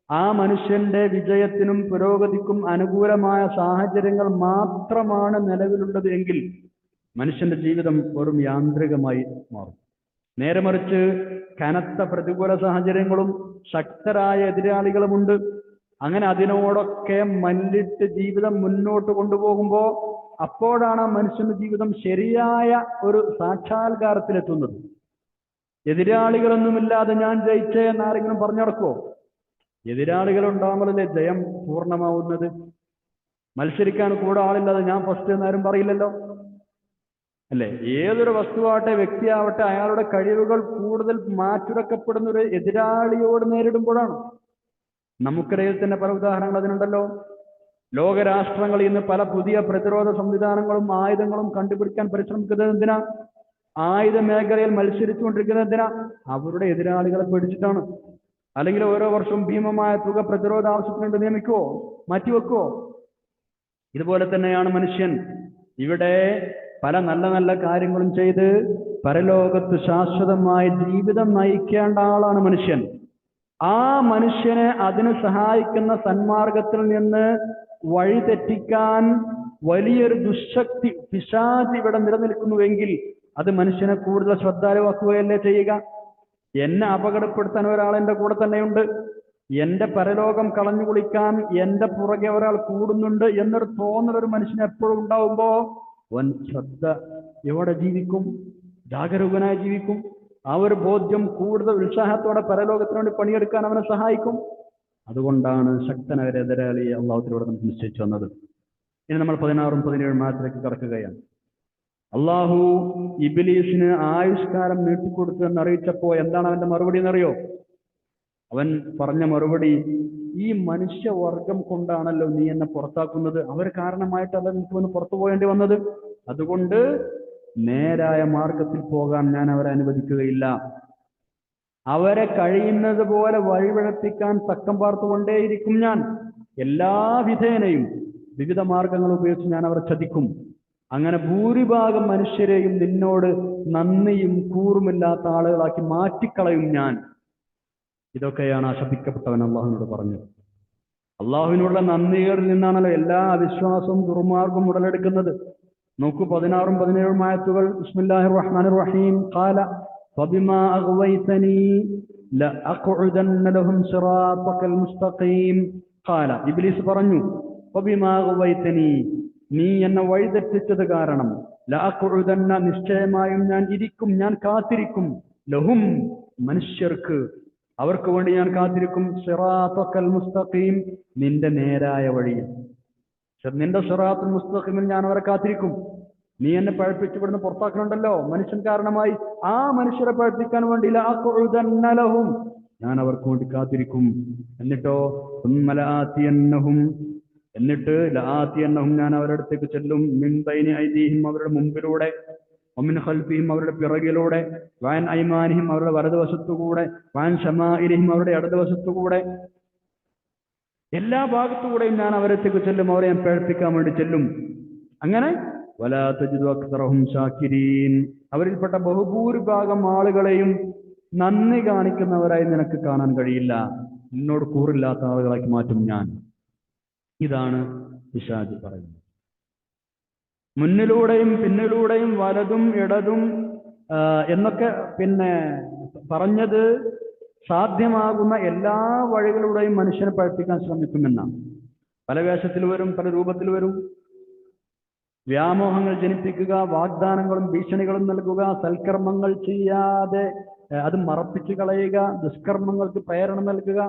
ആ മനുഷ്യന്റെ വിജയത്തിനും പുരോഗതിക്കും അനുകൂലമായ സാഹചര്യങ്ങൾ മാത്രമാണ് നിലവിലുള്ളത് എങ്കിൽ മനുഷ്യന്റെ ജീവിതം വെറും യാന്ത്രികമായി മാറും. നേരെ മറിച്ച് കനത്ത പ്രതികൂല സാഹചര്യങ്ങളും ശക്തരായ എതിരാളികളുമുണ്ട്. അങ്ങനെ അതിനോടൊക്കെ മല്ലിട്ട് ജീവിതം മുന്നോട്ട് കൊണ്ടുപോകുമ്പോൾ അപ്പോഴാണ് ആ മനുഷ്യന്റെ ജീവിതം ശരിയായ ഒരു സാക്ഷാത്കാരത്തിലെത്തുന്നത്. എതിരാളികളൊന്നുമില്ലാതെ ഞാൻ ജയിച്ചേ എന്നാരെങ്കിലും പറഞ്ഞു നടക്കുമോ? എതിരാളികൾ ഉണ്ടാകുമ്പോഴല്ലേ ജയം പൂർണ്ണമാവുന്നത്. മത്സരിക്കാൻ കൂടെ ആളില്ലാതെ ഞാൻ ഫസ്റ്റ് എന്നാരും പറയില്ലല്ലോ, അല്ലേ? ഏതൊരു വസ്തുവാകട്ടെ, വ്യക്തിയാവട്ടെ, അയാളുടെ കഴിവുകൾ കൂടുതൽ മാറ്റുരക്കപ്പെടുന്ന ഒരു എതിരാളിയോട് നേരിടുമ്പോഴാണ്. നമുക്കിടയിൽ തന്നെ പല ഉദാഹരണങ്ങൾ അതിനുണ്ടല്ലോ. ലോകരാഷ്ട്രങ്ങൾ ഇന്ന് പല പുതിയ പ്രതിരോധ സംവിധാനങ്ങളും ആയുധങ്ങളും കണ്ടുപിടിക്കാൻ പരിശ്രമിക്കുന്നത് എന്തിനാ? ആയുധ മേഖലയിൽ മത്സരിച്ചുകൊണ്ടിരിക്കുന്നത് എന്തിനാ? അവരുടെ എതിരാളികളെ പേടിച്ചിട്ടാണ്. അല്ലെങ്കിൽ ഓരോ വർഷവും ഭീമമായ തുക പ്രതിരോധ ആവശ്യത്തിന് വേണ്ടി നിയമിക്കുവോ, മാറ്റിവെക്കുവോ? ഇതുപോലെ തന്നെയാണ് മനുഷ്യൻ. ഇവിടെ പല നല്ല നല്ല കാര്യങ്ങളും ചെയ്ത് പരലോകത്ത് ശാശ്വതമായ ജീവിതം നയിക്കേണ്ട ആളാണ് മനുഷ്യൻ. ആ മനുഷ്യനെ അതിന് സഹായിക്കുന്ന സന്മാർഗത്തിൽ നിന്ന് വഴിതെറ്റിക്കാൻ വലിയൊരു ദുശക്തി, പിശാച് ഇവിടെ നിലനിൽക്കുന്നുവെങ്കിൽ അത് മനുഷ്യനെ കൂടുതൽ ശ്രദ്ധാലുവാക്കുകയല്ലേ ചെയ്യുക? എന്നെ അപകടപ്പെടുത്താൻ ഒരാൾ എൻ്റെ കൂടെ തന്നെയുണ്ട്, എന്റെ പരലോകം കളഞ്ഞു കുളിക്കാൻ എന്റെ പുറകെ ഒരാൾ കൂടുന്നുണ്ട് എന്നൊരു തോന്നൽ ഒരു മനുഷ്യന് എപ്പോഴും ഉണ്ടാവുമ്പോ അവൻ ശ്രദ്ധയോടെ ജീവിക്കും, ജാഗരൂകനായി ജീവിക്കും. ആ ഒരു ബോധ്യം കൂടുതൽ ഉത്സാഹത്തോടെ പരലോകത്തിന് വേണ്ടി പണിയെടുക്കാൻ അവനെ സഹായിക്കും. അതുകൊണ്ടാണ് ശക്തനായ എതിരാളിയെ അള്ളാഹുവിലൂടെ നമുക്ക് നിശ്ചയിച്ചു വന്നത്. ഇനി നമ്മൾ 16ഉം 17ഉം ആയത്തിലേക്ക് കടക്കുകയാണ്. അള്ളാഹു ഇബ്ലീസിന് ആയുഷ്കാലം നീട്ടിക്കൊടുത്തു എന്നറിയിച്ചപ്പോ എന്താണ് അവന്റെ മറുപടി എന്നറിയോ? അവൻ പറഞ്ഞ മറുപടി, ഈ മനുഷ്യവർഗം കൊണ്ടാണല്ലോ നീ എന്നെ പുറത്താക്കുന്നത്, അവർ കാരണമായിട്ടല്ല എനിക്ക് വന്ന് പുറത്തു പോകേണ്ടി വന്നത്. അതുകൊണ്ട് നേരായ മാർഗത്തിൽ പോകാൻ ഞാൻ അവരെ അനുവദിക്കുകയില്ല. അവരെ കഴിയുന്നത് പോലെ വഴിപിഴപ്പിക്കാൻ തക്കം പാർത്തുകൊണ്ടേയിരിക്കും ഞാൻ. എല്ലാ വിധേനയും വിവിധ മാർഗങ്ങൾ ഉപയോഗിച്ച് ഞാൻ അവരെ ചതിക്കും. അങ്ങനെ ഭൂരിഭാഗം മനുഷ്യരെയും നിന്നോട് നന്ദിയും കൂറുമില്ലാത്ത ആളുകളാക്കി മാറ്റിക്കളയും ഞാൻ. ഇതൊക്കെയാണ് ആ ശപിക്കപ്പെട്ടവൻ അള്ളാഹുവിനോട് പറഞ്ഞത്. അള്ളാഹുവിനോടുള്ള നന്ദികളിൽ നിന്നാണല്ലോ എല്ലാ അവിശ്വാസവും ദുർമാർഗവും ഉടലെടുക്കുന്നത്. നോക്കൂ 16ഉം 17ഉം ആയത്തുകൾ. ബിസ്മില്ലാഹിർ റഹ്മാനിർ റഹീം. ഖാല ഫബിമാ അഗ്വൈതനി ലഅഖഉദന്ന ലഹും സിറാത്തകൽ മുസ്തഖീം. ഖാല, ഇബ്ലീസ് പറഞ്ഞു, ഫബിമാ അഗ്വൈതനി, നീ എന്നെ വഴിതെറ്റിച്ചത് കാരണം, ലഅഖഉദന്ന, നിശ്ചയമായും ഞാൻ ഇരിക്കും, ഞാൻ കാത്തിരിക്കും, ലഹും, മനുഷ്യർക്ക്, അവർക്ക് വേണ്ടി ഞാൻ കാത്തിരിക്കും, സിറാത്തകൽ മുസ്തഖീം, നിന്റെ നേരായ വഴിയിൽ, നിന്റെ സിറാത്തുൽ മുസ്തഖീമിൽ ഞാൻ അവരെ കാത്തിരിക്കും. നീ എന്നെ പഴപ്പിച്ച് ഇവിടുന്ന് പുറത്താക്കണുണ്ടല്ലോ മനുഷ്യൻ കാരണമായി, ആ മനുഷ്യരെ പഴപ്പിക്കാൻ വേണ്ടി ലഅഖഉദന്ന ലഹും, ഞാൻ അവർക്ക് വേണ്ടി കാത്തിരിക്കും. എന്നിട്ടോ എന്നിട്ട് ലആതിയന്നഹും, ഞാൻ അവരുടെ അടുത്തേക്ക് ചെല്ലും, മിൻ ബൈനി ഐദീഹിം, അവരുടെ മുമ്പിലൂടെ, വമിൻ ഖൽഫിഹിം, അവരുടെ പിറകിലൂടെ, വഅൻ ഐമാനിഹിം, അവരുടെ വലതുവശത്തുകൂടെ, വഅൻ ശമാഇലിഹിം, അവരുടെ ഇടതുവശത്തുകൂടെ, എല്ലാ ഭാഗത്തുകൂടെയും ഞാൻ അവരത്തേക്ക് ചെല്ലും, അവരെ ഞാൻ പേഴ്പ്പിക്കാൻ വേണ്ടി ചെല്ലും. അങ്ങനെ വലാ തജിദു അക്സറഹും ശാകിരീൻ, അവരിൽപ്പെട്ട ബഹുഭൂരിഭാഗം ആളുകളെയും നന്ദി കാണിക്കുന്നവരായി നിനക്ക് കാണാൻ കഴിയില്ല, നിന്നോട് കൂറില്ലാത്ത ആളുകളാക്കി മാറ്റും ഞാൻ. ഇതാണ് പിശാച് പറയുന്നത്. മുന്നിലൂടെയും പിന്നിലൂടെയും വലതും ഇടതും എന്നൊക്കെ പറഞ്ഞത് സാധ്യമാകുന്ന എല്ലാ വഴികളിലൂടെയും മനുഷ്യനെ പഴപ്പിക്കാൻ ശ്രമിക്കുമെന്നാണ്. പല വേഷത്തിൽ വരും, പല രൂപത്തിൽ വരും. വ്യാമോഹങ്ങൾ ജനിപ്പിക്കുക, വാഗ്ദാനങ്ങളും ഭീഷണികളും നൽകുക, സൽക്കർമ്മങ്ങൾ ചെയ്യാതെ അത് മറപ്പിച്ചു കളയുക, ദുഷ്കർമ്മങ്ങൾക്ക് പ്രേരണ നൽകുക,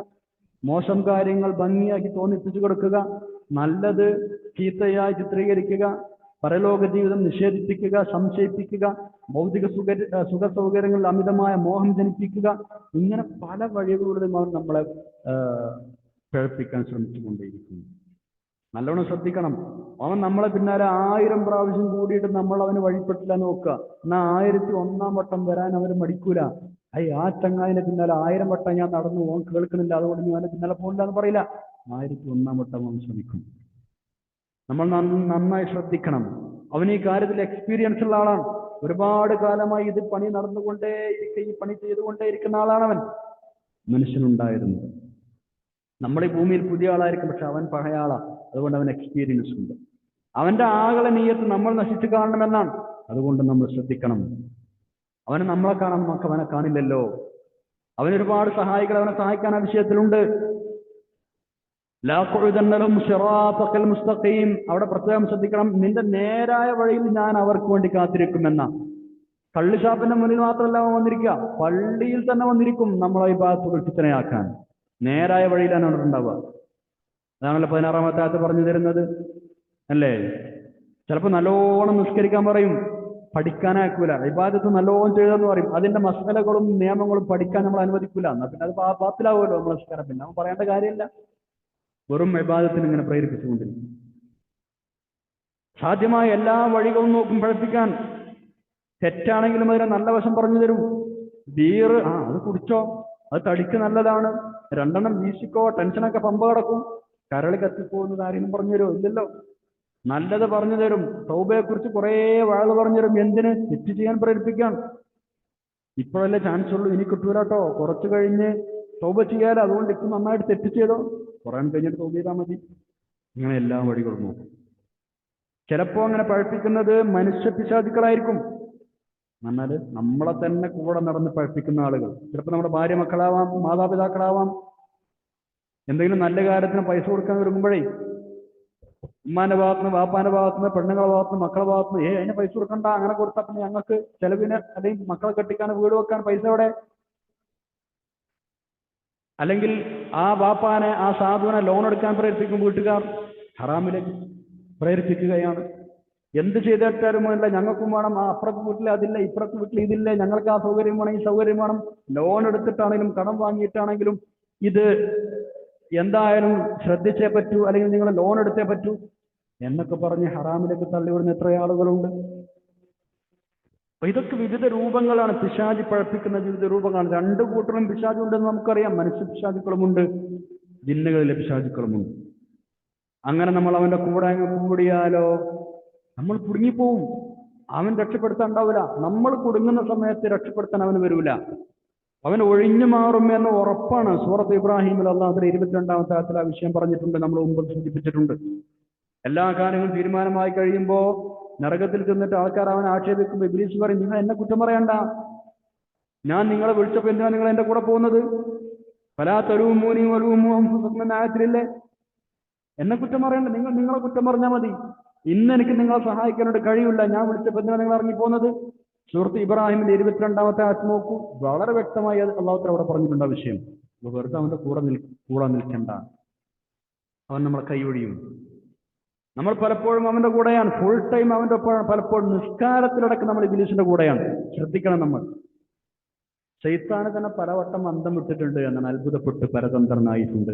മോശം കാര്യങ്ങൾ ഭംഗിയാക്കി തോന്നിപ്പിച്ചു കൊടുക്കുക, നല്ലത് ചീത്തയായി ചിത്രീകരിക്കുക, പരലോക ജീവിതം നിഷേധിപ്പിക്കുക, സംശയിപ്പിക്കുക, ഭൗതിക സുഖ സൗകര്യങ്ങളിൽ അമിതമായ മോഹം ജനിപ്പിക്കുക, ഇങ്ങനെ പല വഴികളിലൂടെയും അവൻ നമ്മളെ പിഴപ്പിക്കാൻ ശ്രമിച്ചുകൊണ്ടേയിരിക്കുന്നു. നല്ലോണം ശ്രദ്ധിക്കണം. അവൻ നമ്മളെ പിന്നാലെ 1000 പ്രാവശ്യം കൂടിയിട്ട് നമ്മൾ അവന് വഴിപ്പെട്ടില്ല നോക്കുക. എന്നാൽ 1001 വട്ടം വരാൻ അവർ മടിക്കൂല. ആ ചങ്ങാതിന്റെ പിന്നാലെ 1000 വട്ടം ഞാൻ നടന്നു, ഓൻ കേൾക്കണില്ല, അതുകൊണ്ട് ഞാൻ അവന്റെ പിന്നാലെ പോകില്ല എന്ന് പറയില്ല. 1001 വട്ടം അവൻ ശ്രമിക്കും. നമ്മൾ നന്നായി ശ്രദ്ധിക്കണം. അവൻ ഈ കാര്യത്തിൽ എക്സ്പീരിയൻസ് ഉള്ള ആളാണ്. ഒരുപാട് കാലമായി ഇത് പണി ഈ പണി ചെയ്തുകൊണ്ടേയിരിക്കുന്ന ആളാണ് അവൻ. മനുഷ്യനുണ്ടായിരുന്നത്. നമ്മൾ ഈ ഭൂമിയിൽ പുതിയ ആളായിരിക്കും, പക്ഷെ അവൻ പഴയ ആളാണ്. അതുകൊണ്ട് അവൻ എക്സ്പീരിയൻസ് ഉണ്ട്. അവന്റെ ആകളെ നീയത്ത് നമ്മൾ നശിച്ചു കാണണമെന്നാണ്. അതുകൊണ്ട് നമ്മൾ ശ്രദ്ധിക്കണം. അവന് നമ്മളെ കാണാൻ, നമുക്ക് അവനെ കാണില്ലല്ലോ. അവനൊരുപാട് സഹായികൾ അവനെ സഹായിക്കാൻ ആ വിഷയത്തിലുണ്ട്. ലഅഖഉദന്ന ലഹും സിറാത്തക്കൽ മുസ്തഖീം. അവിടെ പ്രത്യേകം ശ്രദ്ധിക്കണം, നിന്റെ നേരായ വഴിയിൽ ഞാൻ അവർക്ക് വേണ്ടി കാത്തിരിക്കുമെന്ന. കള്ളിഷാപ്പിന്റെ മുന്നിൽ മാത്രമല്ല അവൻ വന്നിരിക്കുക, പള്ളിയിൽ തന്നെ വന്നിരിക്കും നമ്മളെ ഈ ഭാഗത്തുകൾ ഫിത്നയാക്കാൻ. നേരായ വഴിയിലാണ് അവിടെ ഉണ്ടാവുക. അതാണല്ലോ 16-ാമത്തെ ആയത്ത് പറഞ്ഞു തരുന്നത് അല്ലേ. ചിലപ്പോൾ നല്ലോണം നിസ്കരിക്കാൻ പറയും, പഠിക്കാനാക്കൂല. ഇബാദത്ത് നല്ലോണം ചെയ്തെന്ന് പറയും, അതിന്റെ മസലകളും നിയമങ്ങളും പഠിക്കാൻ നമ്മൾ അനുവദിക്കൂല. എന്നാൽ പിന്നെ അത് ബാത്തിലാവുമല്ലോ നമ്മൾ നിസ്കാരം. പിന്നെ നമ്മൾ പറയേണ്ട കാര്യമില്ല, വെറും ഇബാദത്തിന് ഇങ്ങനെ പ്രേരിപ്പിച്ചുകൊണ്ടിരിക്കും. സാധ്യമായ എല്ലാ വഴികളും നോക്കും പഠിപ്പിക്കാൻ. തെറ്റാണെങ്കിലും അതിനെ നല്ല വശം പറഞ്ഞു തരും. ബീർ അത് കുടിച്ചോ, അത് തടിക്ക് നല്ലതാണ്, 2 വീശിക്കോ, ടെൻഷനൊക്കെ പമ്പ കിടക്കും, കരളി കത്തിപ്പോകുന്നത് ആരെങ്കിലും പറഞ്ഞു തരുമോ? ഇല്ലല്ലോ. നല്ലത് പറഞ്ഞു തരും. തൗബയെ കുറിച്ച് കുറേ വാഴ പറഞ്ഞു തരും. എന്തിന്? തെറ്റ് ചെയ്യാൻ പ്രേരിപ്പിക്കാൻ. ഇപ്പോഴല്ലേ ചാൻസ് ഉള്ളൂ, ഇനി കിട്ടൂലട്ടോ, കുറച്ച് കഴിഞ്ഞ് തൗബ ചെയ്യാലോ, അതുകൊണ്ട് ഇപ്പം നന്നായിട്ട് തെറ്റ് ചെയ്തോ, കുറേ കഴിഞ്ഞിട്ട് തൗബ ചെയ്താൽ മതി. ഇങ്ങനെ എല്ലാ വഴികളും നോക്കും. ചിലപ്പോ അങ്ങനെ പഴപ്പിക്കുന്നത് മനുഷ്യ പിശാചുക്കളായിരിക്കും. എന്നാൽ നമ്മളെ തന്നെ കൂടെ നടന്ന് പഴപ്പിക്കുന്ന ആളുകൾ. ചിലപ്പോൾ നമ്മുടെ ഭാര്യ മക്കളാവാം, മാതാപിതാക്കളാവാം. എന്തെങ്കിലും നല്ല കാര്യത്തിന് പൈസ കൊടുക്കാൻ ഒരുങ്ങുമ്പോഴേ ഉമ്മാന്റെ ഭാഗത്തുനിന്ന്, വാപ്പാന്റെ ഭാഗത്തുനിന്ന്, പെണ്ണുങ്ങളുടെ ഭാഗത്തുനിന്ന്, മക്കളുടെ ഭാഗത്തുനിന്ന് അതിന് പൈസ കൊടുക്കണ്ട, അങ്ങനെ കൊടുത്താൽ പിന്നെ ഞങ്ങൾക്ക് ചെലവിന് അല്ലെങ്കിൽ മക്കളെ കെട്ടിക്കാൻ, വീട് വെക്കാൻ പൈസ എവിടെ? അല്ലെങ്കിൽ ആ വാപ്പാനെ, ആ സാധുവിനെ ലോൺ എടുക്കാൻ പ്രേരിപ്പിക്കും വീട്ടുകാർ, ഹറാമിലേക്ക് പ്രേരിപ്പിക്കുകയാണ്. എന്ത് ചെയ്തിട്ടാലും വേണ്ട, ഞങ്ങൾക്കും വേണം, ആ അപ്പുറത്ത് വീട്ടിൽ അതില്ല, ഇപ്പുറത്ത് വീട്ടിൽ ഇതില്ല, ഞങ്ങൾക്ക് ആ സൗകര്യം വേണം, ഈ സൗകര്യം വേണം. ലോൺ എടുത്തിട്ടാണെങ്കിലും കടം വാങ്ങിയിട്ടാണെങ്കിലും ഇത് എന്തായാലും ശ്രദ്ധിച്ചേ പറ്റൂ, അല്ലെങ്കിൽ നിങ്ങൾ ലോൺ എടുത്തേ പറ്റൂ എന്നൊക്കെ പറഞ്ഞ് ഹറാമിലേക്ക് തള്ളിവിടുന്ന എത്ര ആളുകളുണ്ട്. അപ്പൊ ഇതൊക്കെ വിവിധ രൂപങ്ങളാണ്, പിശാചി പഴപ്പിക്കുന്ന വിവിധ രൂപങ്ങളാണ്. 2 കൂട്ടരും പിശാചുണ്ടെന്ന് നമുക്കറിയാം. മനുഷ്യ പിശാചുക്കളുമുണ്ട്, ജിന്നുകളിലെ പിശാചുക്കളുമുണ്ട്. അങ്ങനെ നമ്മൾ അവന്റെ കൂടെ കൂടിയാലോ നമ്മൾ കുടുങ്ങിപ്പോവും. അവൻ രക്ഷപ്പെടുത്താൻ ഉണ്ടാവില്ല. നമ്മൾ കുടുങ്ങുന്ന സമയത്ത് രക്ഷപ്പെടുത്താൻ അവന് വരൂല. അവൻ ഒഴിഞ്ഞു മാറും എന്ന് ഉറപ്പാണ്. സൂറത്ത് ഇബ്രാഹിമിൽ അല്ലാഹു 22-ാമത്തെ ആയത്തിൽ ആ വിഷയം പറഞ്ഞിട്ടുണ്ട്, നമ്മൾ മുമ്പ് സൂചിപ്പിച്ചിട്ടുണ്ട്. എല്ലാ കാര്യങ്ങളും തീരുമാനമായി കഴിയുമ്പോൾ നരകത്തിൽ ചെന്നിട്ട് ആൾക്കാർ അവനെ ആക്ഷേപിക്കുമ്പോൾ ഇബ്ലീസ് പറയും, നിങ്ങൾ എന്നെ കുറ്റം പറയണ്ട, ഞാൻ നിങ്ങളെ വിളിച്ചപ്പോൾ എന്തിനാണ് നിങ്ങൾ എന്റെ കൂടെ പോകുന്നത്? ഫലാ തലൂമൂനി വലൂമൂ അൻഫുസകും എന്ന ആയത്തിലില്ലേ, എന്നെ കുറ്റം പറയണ്ട, നിങ്ങൾ നിങ്ങളെ കുറ്റം പറഞ്ഞാൽ മതി. ഇന്ന് എനിക്ക് നിങ്ങളെ സഹായിക്കാനായിട്ട് കഴിയില്ല, ഞാൻ വിളിച്ചപ്പോൾ എന്തിനാണ് നിങ്ങൾ ഇറങ്ങിപ്പോകുന്നത്? സൂറത്ത് ഇബ്രാഹിമിന്റെ 22-ാമത്തെ ആയത്ത് നോക്കൂ, വളരെ വ്യക്തമായി അല്ലാഹു തആല അവിടെ പറഞ്ഞിട്ടുണ്ട് ആ വിഷയം. വെറുതെ അവന്റെ കൂടെ നിൽക്കണ്ട, അവൻ നമ്മളെ കൈയൊഴിയും. നമ്മൾ പലപ്പോഴും അവന്റെ കൂടെയാണ്, ഫുൾ ടൈം അവന്റെ ഒപ്പമാണ്. പലപ്പോഴും നിസ്കാരത്തിലടക്കം നമ്മൾ ഇബ്ലീസിന്റെ കൂടെയാണ്. ശ്രദ്ധിക്കണം നമ്മൾ. ശൈത്താന് തന്നെ പലവട്ടം അന്തം വിട്ടിട്ടുണ്ട് എന്നാണ്, അത്ഭുതപ്പെട്ട് പരതന്ത്രനായിട്ടുണ്ട്.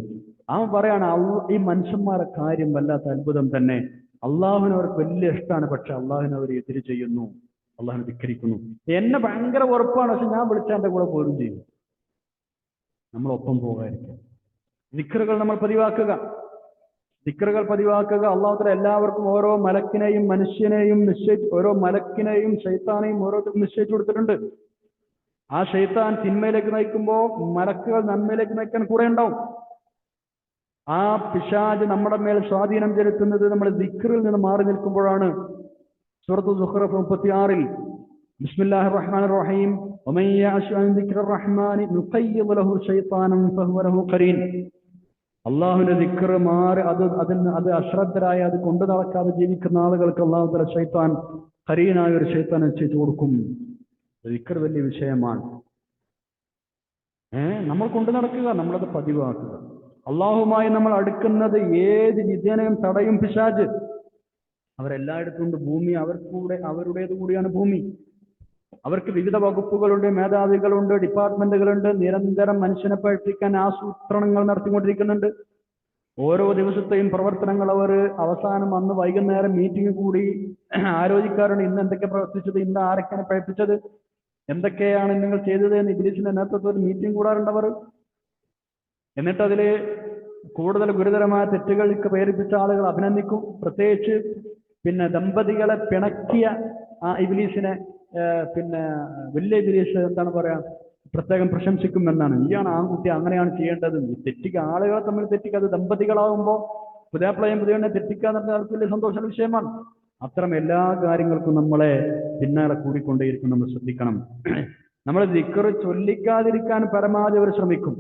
അവൻ പറയാണ്, ഈ മനുഷ്യന്മാരെ കാര്യം വല്ലാത്ത അത്ഭുതം തന്നെ. അള്ളാഹുവിന് അവർക്ക് വലിയ ഇഷ്ടമാണ്, പക്ഷെ അള്ളാഹുവിനെ അവർ എതിര് ചെയ്യുന്നു, അള്ളാഹുവിനെ ധിക്കരിക്കുന്നു. എന്നെ ഭയങ്കര ഉറപ്പാണ്, പക്ഷെ ഞാൻ വിളിച്ചാൽ എൻ്റെ കൂടെ പോരും ചെയ്യും. നമ്മളൊപ്പം പോകാതിരിക്കുക. ദിക്റുകൾ നമ്മൾ പതിവാക്കുക, ദിക്റുകൾ പതിവാക്കുക. അള്ളാഹു തആല എല്ലാവർക്കും ഓരോ മലക്കിനെയും മനുഷ്യനെയും ഓരോ മലക്കിനെയും ശൈത്താനെയും ഓരോരുത്തർക്കും നിശ്ചയിച്ചു കൊടുത്തിട്ടുണ്ട്. ആ ശൈത്താൻ തിന്മയിലേക്ക് നയിക്കുമ്പോൾ മലക്കുകൾ നന്മയിലേക്ക് നയിക്കാൻ കൂടെ ഉണ്ടാവും. ആ പിശാച് നമ്മുടെ മേൽ സ്വാധീനം ചെലുത്തുന്നത് നമ്മൾ ദിക്റിൽ നിന്ന് മാറി നിൽക്കുമ്പോഴാണ്. സൂറത്ത് സുഖ്റഫ് 36-ൽ ബിസ്മില്ലാഹിർ റഹ്മാനിർ റഹീം വമൻ യഅശു അൻ ദിക്രിർ റഹ്മാനി നുഖയ്യിദ് ലഹു ശൈത്താനൻ ഫഹുവ ലഹു ഖരീൻ. അള്ളാഹുവിന്റെ ദിക്ർ മാറി അത് അശ്രദ്ധരായ അത് കൊണ്ടു നടക്കാതെ ജീവിക്കുന്ന ആളുകൾക്ക് അള്ളാഹു തആല ശൈത്താൻ ഖരീനായ ഒരു ശൈത്താനെ ചെയ്തു കൊടുക്കും. ദിക്ർ വലിയ വിഷയമാണ്. നമ്മൾ കൊണ്ടു നടക്കുക, നമ്മളത് പതിവാക്കുക. അള്ളാഹുമായി നമ്മൾ അടുക്കുന്നത് ഏത് വിധേനയും തടയും പിശാച്. അവരെല്ലായിടത്തും ഉണ്ട്. ഭൂമി അവരുടേത് കൂടിയാണ് ഭൂമി. അവർക്ക് വിവിധ വകുപ്പുകളുണ്ട്, മേധാവികളുണ്ട്, ഡിപ്പാർട്ട്മെന്റുകളുണ്ട്. നിരന്തരം മനുഷ്യനെ പഠിപ്പിക്കാൻ ആസൂത്രണങ്ങൾ നടത്തിക്കൊണ്ടിരിക്കുന്നുണ്ട്. ഓരോ ദിവസത്തെയും പ്രവർത്തനങ്ങൾ അവർ അവസാനം അന്ന് വൈകുന്നേരം മീറ്റിംഗ് കൂടി ആലോചിക്കാറുണ്ട്. ഇന്ന് എന്തൊക്കെ പ്രവർത്തിച്ചത്, ഇന്ന് ആരൊക്കെയാണ് പഠിപ്പിച്ചത്, എന്തൊക്കെയാണ് നിങ്ങൾ ചെയ്തത് എന്ന് ഇബ്ലീസിന്റെ നേതൃത്വത്തിൽ മീറ്റിംഗ് കൂടാറുണ്ടവർ. എന്നിട്ട് അതിൽ കൂടുതൽ ഗുരുതരമായ തെറ്റുകൾക്ക് പ്രേരിപ്പിച്ച ആളുകൾ അഭിനന്ദിക്കും. പ്രത്യേകിച്ച് ദമ്പതികളെ പിണക്കിയ ആ ഇബ്ലീസിനെ വലിയ ഇബ്ലീസ് എന്താണ് പറയാ, പ്രത്യേകം പ്രശംസിക്കും എന്നാണ്. ഇയാണ് ആൺകുട്ടി, അങ്ങനെയാണ് ചെയ്യേണ്ടത്. തെറ്റിക്കുക, ആളുകളെ തമ്മിൽ തെറ്റിക്കുക. അത് ദമ്പതികളാകുമ്പോൾ പുതിയാപ്ലയും പുതിയണ്ണെ തെറ്റിക്കുക എന്ന് പറഞ്ഞാൽ വലിയ സന്തോഷമുള്ള വിഷയമാണ്. അത്തരം എല്ലാ കാര്യങ്ങൾക്കും നമ്മളെ പിന്നാലെ കൂടിക്കൊണ്ടേയിരിക്കും. നമ്മൾ ശ്രദ്ധിക്കണം. നമ്മൾ ദിക്ർ ചൊല്ലിക്കാതിരിക്കാൻ പരമാവധി അവർ ശ്രമിക്കും.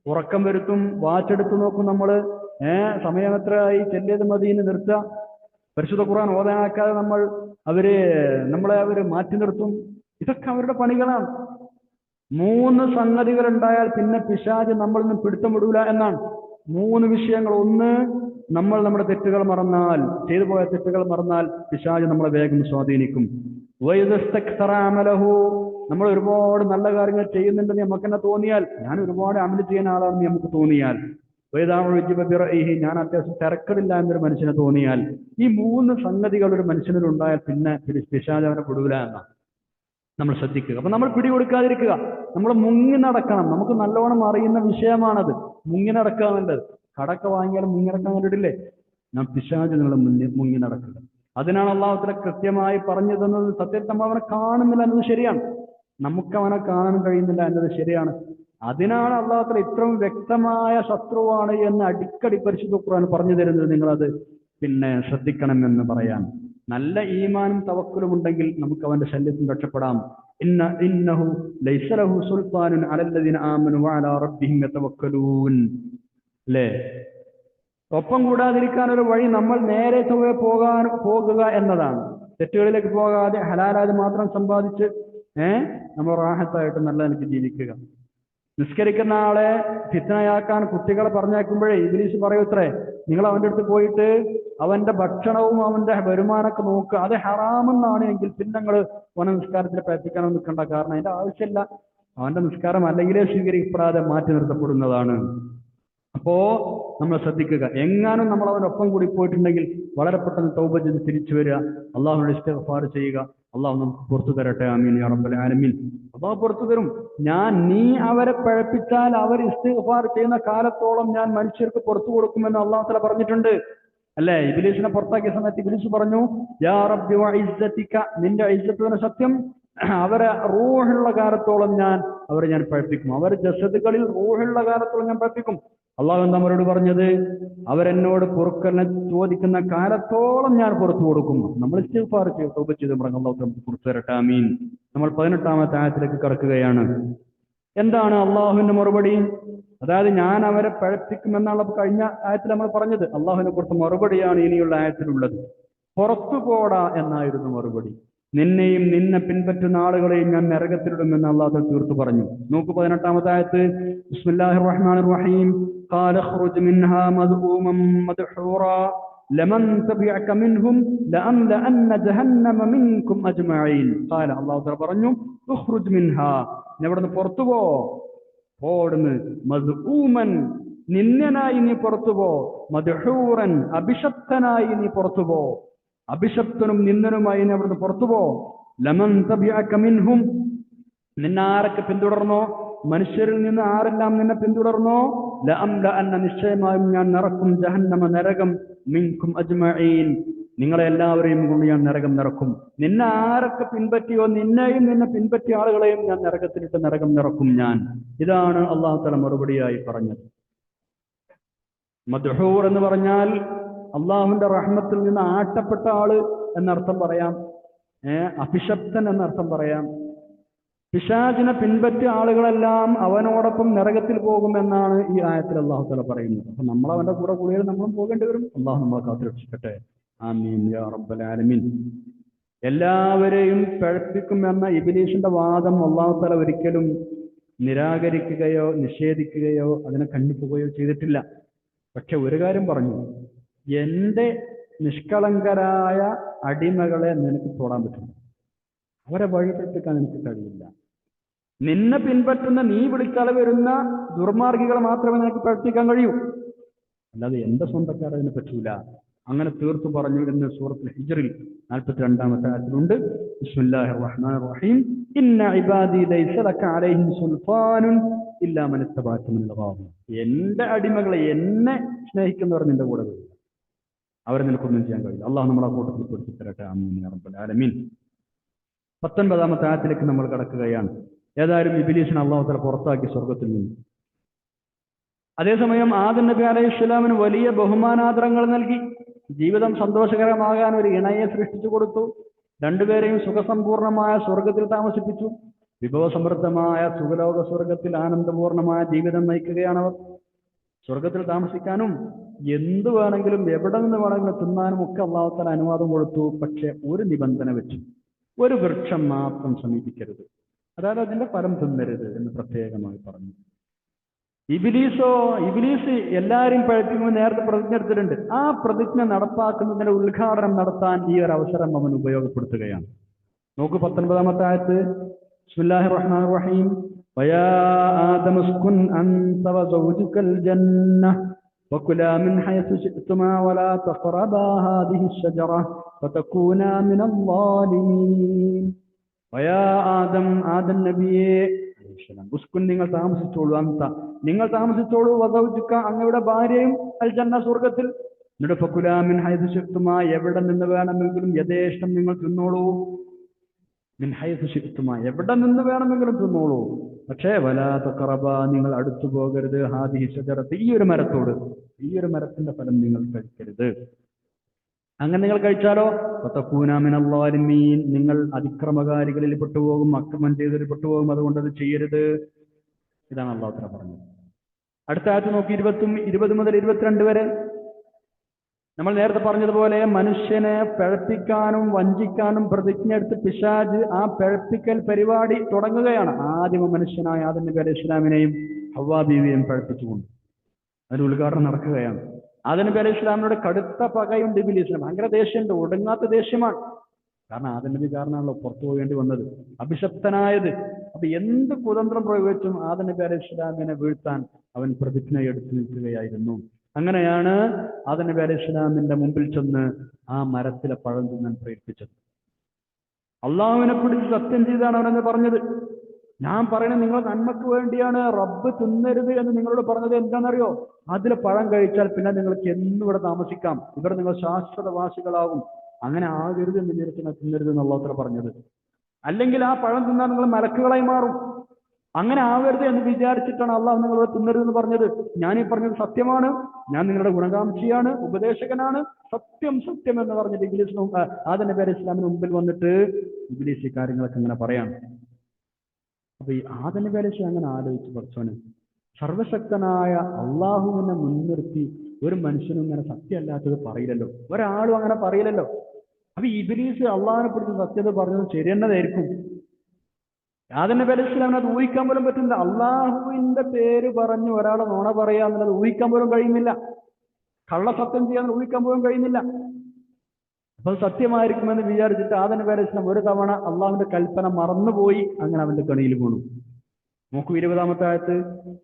ഉറക്കം വരുത്തും, വാച്ചെടുത്ത് നോക്കും. നമ്മൾ സമയം എത്രയായി, ചെല്ലിയത് മദീന് നിർത്തുക, പരിശുദ്ധ ഖുർആൻ ഓതാനാക്കാതെ നമ്മളെ അവര് മാറ്റി നിർത്തും. ഇതൊക്കെ അവരുടെ പണികളാണ്. 3 സംഗതികൾ ഉണ്ടായാൽ പിന്നെ പിശാച് നമ്മളിൽ നിന്ന് പിടുത്തം വിടൂല എന്നാണ്. 3 വിഷയങ്ങൾ. ഒന്ന്, നമ്മൾ നമ്മുടെ തെറ്റുകൾ മറന്നാൽ, ചെയ്തു പോയ തെറ്റുകൾ മറന്നാൽ പിശാച് നമ്മളെ വേഗം സ്വാധീനിക്കും. നമ്മൾ ഒരുപാട് നല്ല കാര്യങ്ങൾ ചെയ്യുന്നുണ്ടെന്ന് നമുക്ക് തന്നെ തോന്നിയാൽ, ഞാൻ ഒരുപാട് അമല് ചെയ്യുന്ന ആളാണെന്ന് നമുക്ക് തോന്നിയാൽ, ഞാൻ അത്യാവശ്യം തിരക്കടില്ല എന്നൊരു മനുഷ്യനെ തോന്നിയാൽ, ഈ 3 സംഗതികൾ ഒരു മനുഷ്യനിലുണ്ടായാൽ പിന്നെ പിശാച് അവനെ വിടൂല എന്നാണ്. നമ്മൾ ശ്രദ്ധിക്കുക. അപ്പൊ നമ്മൾ പിടികൊടുക്കാതിരിക്കുക. നമ്മൾ മുങ്ങി നടക്കണം. നമുക്ക് നല്ലോണം അറിയുന്ന വിഷയമാണത്. മുങ്ങി നടക്കുക എന്നുള്ളത്. കടക്ക വാങ്ങിയാലും മുങ്ങി നടക്കാൻ കണ്ടിട്ടില്ലേ? നാം പിശാച് നിങ്ങൾ മുങ്ങി നടക്കുക. അതിനാണ് അള്ളാഹു തആല കൃത്യമായി പറഞ്ഞു തന്നത്. സത്യത്തിൽ നമ്മൾ അവനെ കാണുന്നില്ല എന്നത് ശരിയാണ്, നമുക്ക് അവനെ കാണാൻ കഴിയുന്നില്ല എന്നത് ശരിയാണ്. അതിനാണ് അള്ളാഹു തആല ഇത്രയും വ്യക്തമായ ശത്രുവാണ് എന്ന് അടിക്കടി പരിശുദ്ധ ഖുർആൻ പറഞ്ഞു തരുന്നത്. നിങ്ങളത് ശ്രദ്ധിക്കണമെന്ന് പറയാൻ. നല്ല ഈമാനും തവക്കുലും ഉണ്ടെങ്കിൽ നമുക്ക് അവന്റെ ശല്യത്തിൽ രക്ഷപ്പെടാം. ഇന്നഹു ലൈസ ലഹു സുൽത്താനുൻ അലല്ലദീന ആമനു വഅലാ റബ്ബിഹിം യതവക്കലൂൻ. അല്ലേ? ഒപ്പം കൂടാതിരിക്കാൻ ഒരു വഴി നമ്മൾ നേരെ ചൊവ്വേ പോകുക എന്നതാണ്. തെറ്റുകളിലേക്ക് പോകാതെ ഹലാലായത് മാത്രം സമ്പാദിച്ച് നമ്മൾ റാഹത്തായിട്ട് നല്ല നിലയ്ക്ക് ജീവിക്കുക. നിസ്കരിക്കുന്ന ആളെ ഫിത്നയാക്കാൻ കുട്ടികളെ പറഞ്ഞേക്കുമ്പോഴേ ഇബ്ലീസ് പറയൂത്രേ, നിങ്ങൾ അവന്റെ അടുത്ത് പോയിട്ട് അവന്റെ ഭക്ഷണവും അവന്റെ വരുമാനമൊക്കെ നോക്കുക. അത് ഹറാമെന്നാണ് എങ്കിൽ പിന്നെ നിങ്ങൾ അവനെ നിസ്കാരത്തിൽ പ്രയത്നിക്കാനോ നിൽക്കണ്ട. കാരണം അതിന്റെ ആവശ്യമില്ല. അവന്റെ നിസ്കാരം അല്ലെങ്കിലേ സ്വീകരിക്കപ്പെടാതെ മാറ്റി നിർത്തപ്പെടുന്നതാണ്. അപ്പോ നമ്മൾ ശ്രദ്ധിക്കുക. എങ്ങാനും നമ്മൾ അവനൊപ്പം കൂടി പോയിട്ടുണ്ടെങ്കിൽ വളരെ പെട്ടെന്ന് തൗബ ചെയ്ത് തിരിച്ചു വരിക, അള്ളാഹുവിനോട് ഇസ്തിഗ്ഫാർ ചെയ്യുക. അള്ളാഹു നമുക്ക് പുറത്തു തരട്ടെ. ആമീൻ യാ റബ്ബൽ ആലമീൻ. അള്ളാഹു പുറത്തു തരും. നീ അവരെ പഴപ്പിച്ചാൽ അവർ ഇസ്തിഗ്ഫാർ ചെയ്യുന്ന കാലത്തോളം ഞാൻ മനുഷ്യർക്ക് പുറത്തു കൊടുക്കുമെന്ന് അള്ളാഹു തആല പറഞ്ഞിട്ടുണ്ട്. അല്ലേ? ഇബ്ലീസിനെ പുറത്താക്കിയ സമയത്ത് ഇബ്ലീസ് പറഞ്ഞു, യാ റബ്ബി വഇസ്സതിക, നിന്റെ ഇസ്സത്തിന് സത്യം, അവരെ റൂഹുള്ള കാലത്തോളം അവരെ ഞാൻ പഴപ്പിക്കും. അവർ ജസദുകളിൽ റൂഹുള്ള കാലത്തോളം ഞാൻ പഴപ്പിക്കും. അള്ളാഹു നമ്മളോട് പറഞ്ഞത്, അവരെന്നോട് പൊറുക്കലിനെ ചോദിക്കുന്ന കാലത്തോളം ഞാൻ പുറത്തു കൊടുക്കും. നമ്മൾ ഇസ്തിഗ്ഫാർ ചെയ്ത് തൗബ ചെയ്ത് അള്ളാഹു നമുക്ക് പുറത്തു തരട്ടെ. ആമീൻ. നമ്മൾ 18ാമത്തെ ആയത്തിലേക്ക് കടക്കുകയാണ്. എന്താണ് അള്ളാഹുവിന്റെ മറുപടി? അതായത് ഞാൻ അവരെ പഴപ്പിക്കുമെന്നാണ് കഴിഞ്ഞ ആയത്തിൽ നമ്മൾ പറഞ്ഞത്. അള്ളാഹുവിനെ കുറിച്ച് മറുപടിയാണ് ഇനിയുള്ള ആയത്തിലുള്ളത്. പുറത്തു പോടാ എന്നായിരുന്നു മറുപടി. നിന്നെയും നിന്നെ പിൻപറ്റുന്ന ആളുകളെയും ഞാൻ നരകത്തിലിടുമെന്ന് അള്ളാഹു തീർത്തു പറഞ്ഞു. നോക്കൂ 18ാമത്തെ ആയത്ത്. ബിസ്മില്ലാഹിർ റഹ്മാനിർ റഹീം. ഖാല ഖുർജ് മിൻഹാ മദ്ഊമൻ മദ്ഹൂറാ ലമൻ തബിഅക മിൻഹും ലഅംലഅന്ന ജഹന്നമ മിൻകും അജ്മഈൻ. ഖാല, അള്ളാഹു പറഞ്ഞു, ഖുർജ് മിൻഹാ, ഇവിടുന്ന് പുറത്തു പോടുന്ന്. മദ്ഊമൻ, നിന്ദനായി നീ പുറത്തു പോ. മദ്ഹൂറൻ, അഭിഷപ്തനായി നീ പുറത്തു പോ. അഭിഷപ്തനും നിന്ദനുമായി നീ അവിടുന്ന് പുറത്തു പോ. ലമൻ തബിഅക മിൻഹും, നിന്നെ ആരൊക്കെ പിന്തുടർന്നോ, മനുഷ്യരിൽ നിന്ന് ആരെല്ലാം നിന്നെ പിന്തുടർന്നോ, ലഅംലഅന്ന, നിശ്ചയമായും ഞാൻ നിറക്കും, ജഹന്നമ, നരകം, മിൻകും അജ്മഈൻ, നിങ്ങളെ എല്ലാവരെയും കൊണ്ട് ഞാൻ നരകം നിറക്കും. നിന്നെ ആരൊക്കെ പിൻപറ്റിയോ, നിന്നെയും നിന്നെ പിൻപറ്റിയ ആളുകളെയും ഞാൻ നരകത്തിലിട്ട് നരകം നിറക്കും ഞാൻ. ഇതാണ് അള്ളാഹു തആല മറുപടിയായി പറഞ്ഞത്. മദ്ഹൂർ എന്ന് പറഞ്ഞാൽ അള്ളാഹുവിന്റെ റഹ്മത്തിൽ നിന്ന് ആട്ടപ്പെട്ട ആള് എന്നർത്ഥം പറയാം. അഭിഷപ്തൻ എന്നർത്ഥം പറയാം. പിശാചിനെ പിൻപറ്റിയ ആളുകളെല്ലാം അവനോടൊപ്പം നരകത്തിൽ പോകുമെന്നാണ് ഈ ആയത്തിൽ അള്ളാഹു തആല പറയുന്നത്. അപ്പൊ നമ്മൾ അവന്റെ കൂടെ കൂടിയാൽ നമ്മളും പോകേണ്ടി വരും. അള്ളാഹു നമ്മളെ കാത്തുരക്ഷിക്കട്ടെ. ആമീൻ യാ റബ്ബൽ ആലമീൻ. എല്ലാവരെയും പഴപ്പിക്കും എന്ന ഇബ്ലീസിന്റെ വാദം അള്ളാഹു തആല ഒരിക്കലും നിരാകരിക്കുകയോ നിഷേധിക്കുകയോ അതിനെ ഖണ്ഡിക്കുകയോ ചെയ്തിട്ടില്ല. പക്ഷെ ഒരു കാര്യം പറഞ്ഞു, എന്റെ നിഷ്കളങ്കരായ അടിമകളെ നിനക്ക് തൊടാൻ പറ്റും, അവരെ വഴിതെറ്റിക്കാൻ നിനക്ക് കഴിയില്ല. നിന്നെ പിൻപറ്റുന്ന, നീ വിളിച്ചാൽ വരുന്ന ദുർമാർഗികളെ മാത്രമേ നിനക്ക് പ്രവർത്തിക്കാൻ കഴിയൂ, അല്ലാതെ എന്റെ സ്വന്തക്കാരെ അതിനെ പറ്റൂല. അങ്ങനെ തീർത്തു പറഞ്ഞു എന്ന് സൂറത്തുൽ ഹിജ്റിൽ 42ാമത്തെ ആയത്തിലുണ്ട്. ബിസ്മില്ലാഹിർ റഹ്മാനിർ റഹീം. ഇന്ന ഇബാദി ലൈസ ലക അലൈഹിം സുൽത്താനുൻ ഇല്ലാ മൻ ഇത്തബഅക മിനൽ ഗാവി. എന്റെ അടിമകളെ, എന്നെ സ്നേഹിക്കുന്നവർ നിന്റെ കൂടെ വരും, അവരെ നിനക്കൊന്നും ചെയ്യാൻ കഴിയില്ല. അള്ളാഹു നമ്മളെ കൂട്ടത്തിൽ പെടുത്തി തരട്ടെ. ആമീൻ യാ റബ്ബൽ ആലമീൻ. 19ാമത്തെ ആയത്തിലേക്ക് നമ്മൾ കടക്കുകയാണ്. ഏതായാലും ഇബ്ലീസിനെ അള്ളാഹു തആല പുറത്താക്കി സ്വർഗത്തിൽ നിന്ന്. അതേസമയം ആദം നബി അലൈഹിസ്സലാമിന് വലിയ ബഹുമാനാദരങ്ങൾ നൽകി. ജീവിതം സന്തോഷകരമാകാൻ ഒരു ഇണയെ സൃഷ്ടിച്ചു കൊടുത്തു. രണ്ടുപേരെയും സുഖസമ്പൂർണമായ സ്വർഗത്തിൽ താമസിപ്പിച്ചു. വിഭവസമൃദ്ധമായ സുഖലോക സ്വർഗത്തിൽ ആനന്ദപൂർണമായ ജീവിതം നയിക്കുകയാണവർ. സ്വർഗത്തിൽ താമസിക്കാനും എന്ത് വേണമെങ്കിലും എവിടെ നിന്ന് വേണമെങ്കിലും തിന്നാനും ഒക്കെ അല്ലാഹു തആല അനുവാദം കൊടുത്തു. പക്ഷെ ഒരു നിബന്ധന വെച്ചു, ഒരു വൃക്ഷം മാത്രം സമീപിക്കരുത്, അതായത് അതിന്റെ ഫലം തിന്നരുത് എന്ന് പ്രത്യേകമായി പറഞ്ഞു. ഇബ്ലീസ് എല്ലാവരെയും പഴപ്പിക്കുമ്പോൾ നേരത്തെ പ്രതിജ്ഞ എടുത്തിട്ടുണ്ട്. ആ പ്രതിജ്ഞ നടപ്പാക്കുന്നതിന്റെ ഉദ്ഘാടനം നടത്താൻ ഈ ഒരു അവസരം അവൻ ഉപയോഗപ്പെടുത്തുകയാണ്. നോക്കൂ 19-ാമത്തെ ആയത്ത്. ബിസ്മില്ലാഹിർ റഹ്മാനിർ റഹീം. വയാ ആദമു ഉസ്കുൻ അൻത വസൗജുകൽ ജന്ന വകുലാ മിൻ ഹൈസു ശിഅ്തുമാ വലാ തഖറബാ ഹാദിഹി അശ്ശജറ ഫതകൂനാ മിനൽ ളാലിമീൻ. വയാ ആദം, ആദം നബിയേ ഉസ്കുൻ, നിങ്ങൾ താമസിച്ചോളൂ, അന്ത നിങ്ങൾ താമസിച്ചോളൂ, വസൗജുക അങ്ങയുടെ ഭാര്യയും അൽ ജന്ന സ്വർഗത്തിൽ. എന്നിട്ട് ഫകുലാ മിൻ ഹൈസു ശിഅ്തുമാ എവിടെ നിന്ന് വേണമെങ്കിലും യഥേഷ്ടം നിങ്ങൾ തിന്നോളൂ. മിൻ ഹൈസു ശിഅ്തുമാ എവിടെ നിന്ന് വേണമെങ്കിലും തിന്നോളൂ. പക്ഷേ വലാ തഖറബാ നിങ്ങൾ അടുത്തു പോകരുത് ഹാദിഹി ശജറത്ത് ഈ ഒരു മരത്തോട്, ഈ ഒരു മരത്തിന്റെ ഫലം നിങ്ങൾ കഴിക്കരുത്. അങ്ങനെ നിങ്ങൾ കഴിച്ചാലോ ഫതകൂന മിനൽ ളാലിമീൻ നിങ്ങൾ അതിക്രമകാരികളിൽ പെട്ടുപോകും, അക്രമം ചെയ്തതിൽ പെട്ടുപോകും. അതുകൊണ്ട് അത് ചെയ്യരുത്. ഇതാണ് അല്ലാഹു തആല പറഞ്ഞത്. അടുത്ത ആയത്ത് നോക്കി, 20 മുതൽ 22 വരെ. നമ്മൾ നേരത്തെ പറഞ്ഞതുപോലെ മനുഷ്യനെ പിഴപ്പിക്കാനും വഞ്ചിക്കാനും പ്രതിജ്ഞ എടുത്ത് പിശാച് ആ പിഴപ്പിക്കൽ പരിപാടി തുടങ്ങുകയാണ്. ആദിമ മനുഷ്യനായ ആദം നബി അലൈഹി ഇസ്ലാമിനെയും ഹവ്വാ ബീവിയെയും പിഴപ്പിച്ചുകൊണ്ട് അതിന് ഉദ്ഘാടനം നടക്കുകയാണ്. ആദം നബി അലൈഹി ഇസ്ലാമിനോട് കടുത്ത പകയുണ്ട് ഇബ്ലീസിന്, ഭയങ്കര ദേഷ്യമുണ്ട്, ഒടുങ്ങാത്ത ദേഷ്യമാണ്. കാരണം ആദം നബി കാരണമാണല്ലോ പുറത്തു പോകേണ്ടി വന്നത്, അഭിശപ്തനായത്. അപ്പൊ എന്ത് കുതന്ത്രം പ്രയോഗിച്ചും ആദം നബി അലൈഹി ഇസ്ലാമിനെ വീഴ്ത്താൻ അവൻ പ്രതിജ്ഞ എടുത്തു നിൽക്കുകയായിരുന്നു. അങ്ങനെയാണ് ആദം നബി അലൈഹി ഇസ്ലാമിന്റെ മുമ്പിൽ ചെന്ന് ആ മരത്തിലെ പഴം തിന്നാൻ പ്രേരിപ്പിച്ചത്. അള്ളാഹുവിനെ കുറിച്ച് സത്യം ചെയ്താണ് അവനെന്ന് പറഞ്ഞത്. ഞാൻ പറയുന്നത് നിങ്ങൾ നന്മക്ക് വേണ്ടിയാണ്, റബ്ബ് തിന്നരുത് എന്ന് നിങ്ങളോട് പറഞ്ഞത് എന്താണെന്നറിയോ? അതിലെ പഴം കഴിച്ചാൽ പിന്നെ നിങ്ങൾക്ക് എന്നും ഇവിടെ താമസിക്കാം, ഇവിടെ നിങ്ങൾ ശാശ്വതവാസികളാകും. അങ്ങനെ ആകരുത് എന്ന് വിചാരിച്ചാൽ തിന്നരുത് എന്ന് അല്ലാഹു തആല പറഞ്ഞത്. അല്ലെങ്കിൽ ആ പഴം തിന്നാൽ നിങ്ങൾ മലക്കുകളായി മാറും. അങ്ങനെ ആവരുത് എന്ന് വിചാരിച്ചിട്ടാണ് അള്ളാഹു നിങ്ങളോട് തിന്നരുതെന്ന് പറഞ്ഞത്. ഞാനീ പറഞ്ഞത് സത്യമാണ്, ഞാൻ നിങ്ങളുടെ ഗുണകാംക്ഷിയാണ്, ഉപദേശകനാണ്, സത്യം സത്യം എന്ന് പറഞ്ഞിട്ട് ഇബ്ലീസിന് ആദം നബി അലൈഹി ഇസ്ലാമിന് മുമ്പിൽ വന്നിട്ട് ഇബ്ലീസ് ഈ കാര്യങ്ങളൊക്കെ ഇങ്ങനെ പറയാണ്. അപ്പൊ ഈ ആദം നബി അലൈഹി ഇസ്ലാം അങ്ങനെ ആലോചിച്ച് പഠിച്ചോന്, സർവശക്തനായ അള്ളാഹുവിനെ മുൻനിർത്തി ഒരു മനുഷ്യനും ഇങ്ങനെ സത്യമല്ലാത്തത് പറയില്ലല്ലോ, ഒരാളും അങ്ങനെ പറയില്ലല്ലോ. അപ്പൊ ഇബ്ലീസ് അള്ളാഹിനെ കുറിച്ച് സത്യത പറഞ്ഞത് ശരിയെന്നതായിരിക്കും. ആദം നബി അലൈഹി ഇസ്ലാമിന് അത് ഊഹിക്കാൻ പോലും പറ്റുന്നില്ല. അള്ളാഹുവിന്റെ പേര് പറഞ്ഞ് ഒരാളെ നുണ പറയാ എന്നുള്ളത് ഊഹിക്കാൻ പോലും കഴിയുന്നില്ല. കള്ളസത്യം ചെയ്യാൻ ഊഹിക്കാൻ പോലും കഴിയുന്നില്ല. അപ്പൊ സത്യമായിരിക്കുമെന്ന് വിചാരിച്ചിട്ട് ആദം നബി അലൈഹി ഇസ്ലാം ഒരു തവണ അള്ളാഹുവിന്റെ കൽപ്പന മറന്നുപോയി, അങ്ങനെ അവന്റെ കണിയിൽ വീണു. നോക്കൂ 20-ാമത്തെ ആയത്ത്.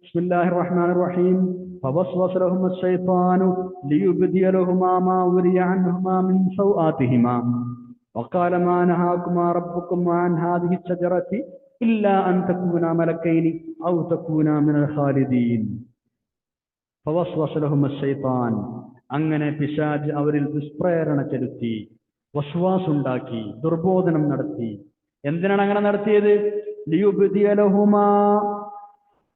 ബിസ്മില്ലാഹിർ റഹ്മാനിർ റഹീം. ഫവസ്വസ ലഹുമു ശൈത്വാനു ലിയുബ്ദിയ ലഹുമാ മാ ഉരിയ അൻഹുമാ മിൻ സൗആതിഹിമാ വഖാല മാ നഹാകുമാ റബ്ബുകുമാ അൻ ഹാദിഹി ശജറതി ഇല്ലാ അൻ തകൂനാ മലക്കൈനി ഔ തകൂനാ മിനൽ ഖാലിദീൻ. ഫവസ്വസ ലഹുമു ശൈത്വാൻ അങ്ങനെ പിശാച് അവരിൽ ദുഷ്പ്രേരണ ചെലുത്തി, വസ്വാസുണ്ടാക്കി, ദുർബോധനം നടത്തി. എന്തിനാണ് അങ്ങനെ നടത്തിയത്? ലിയുബ്ദിയ ലഹുമാ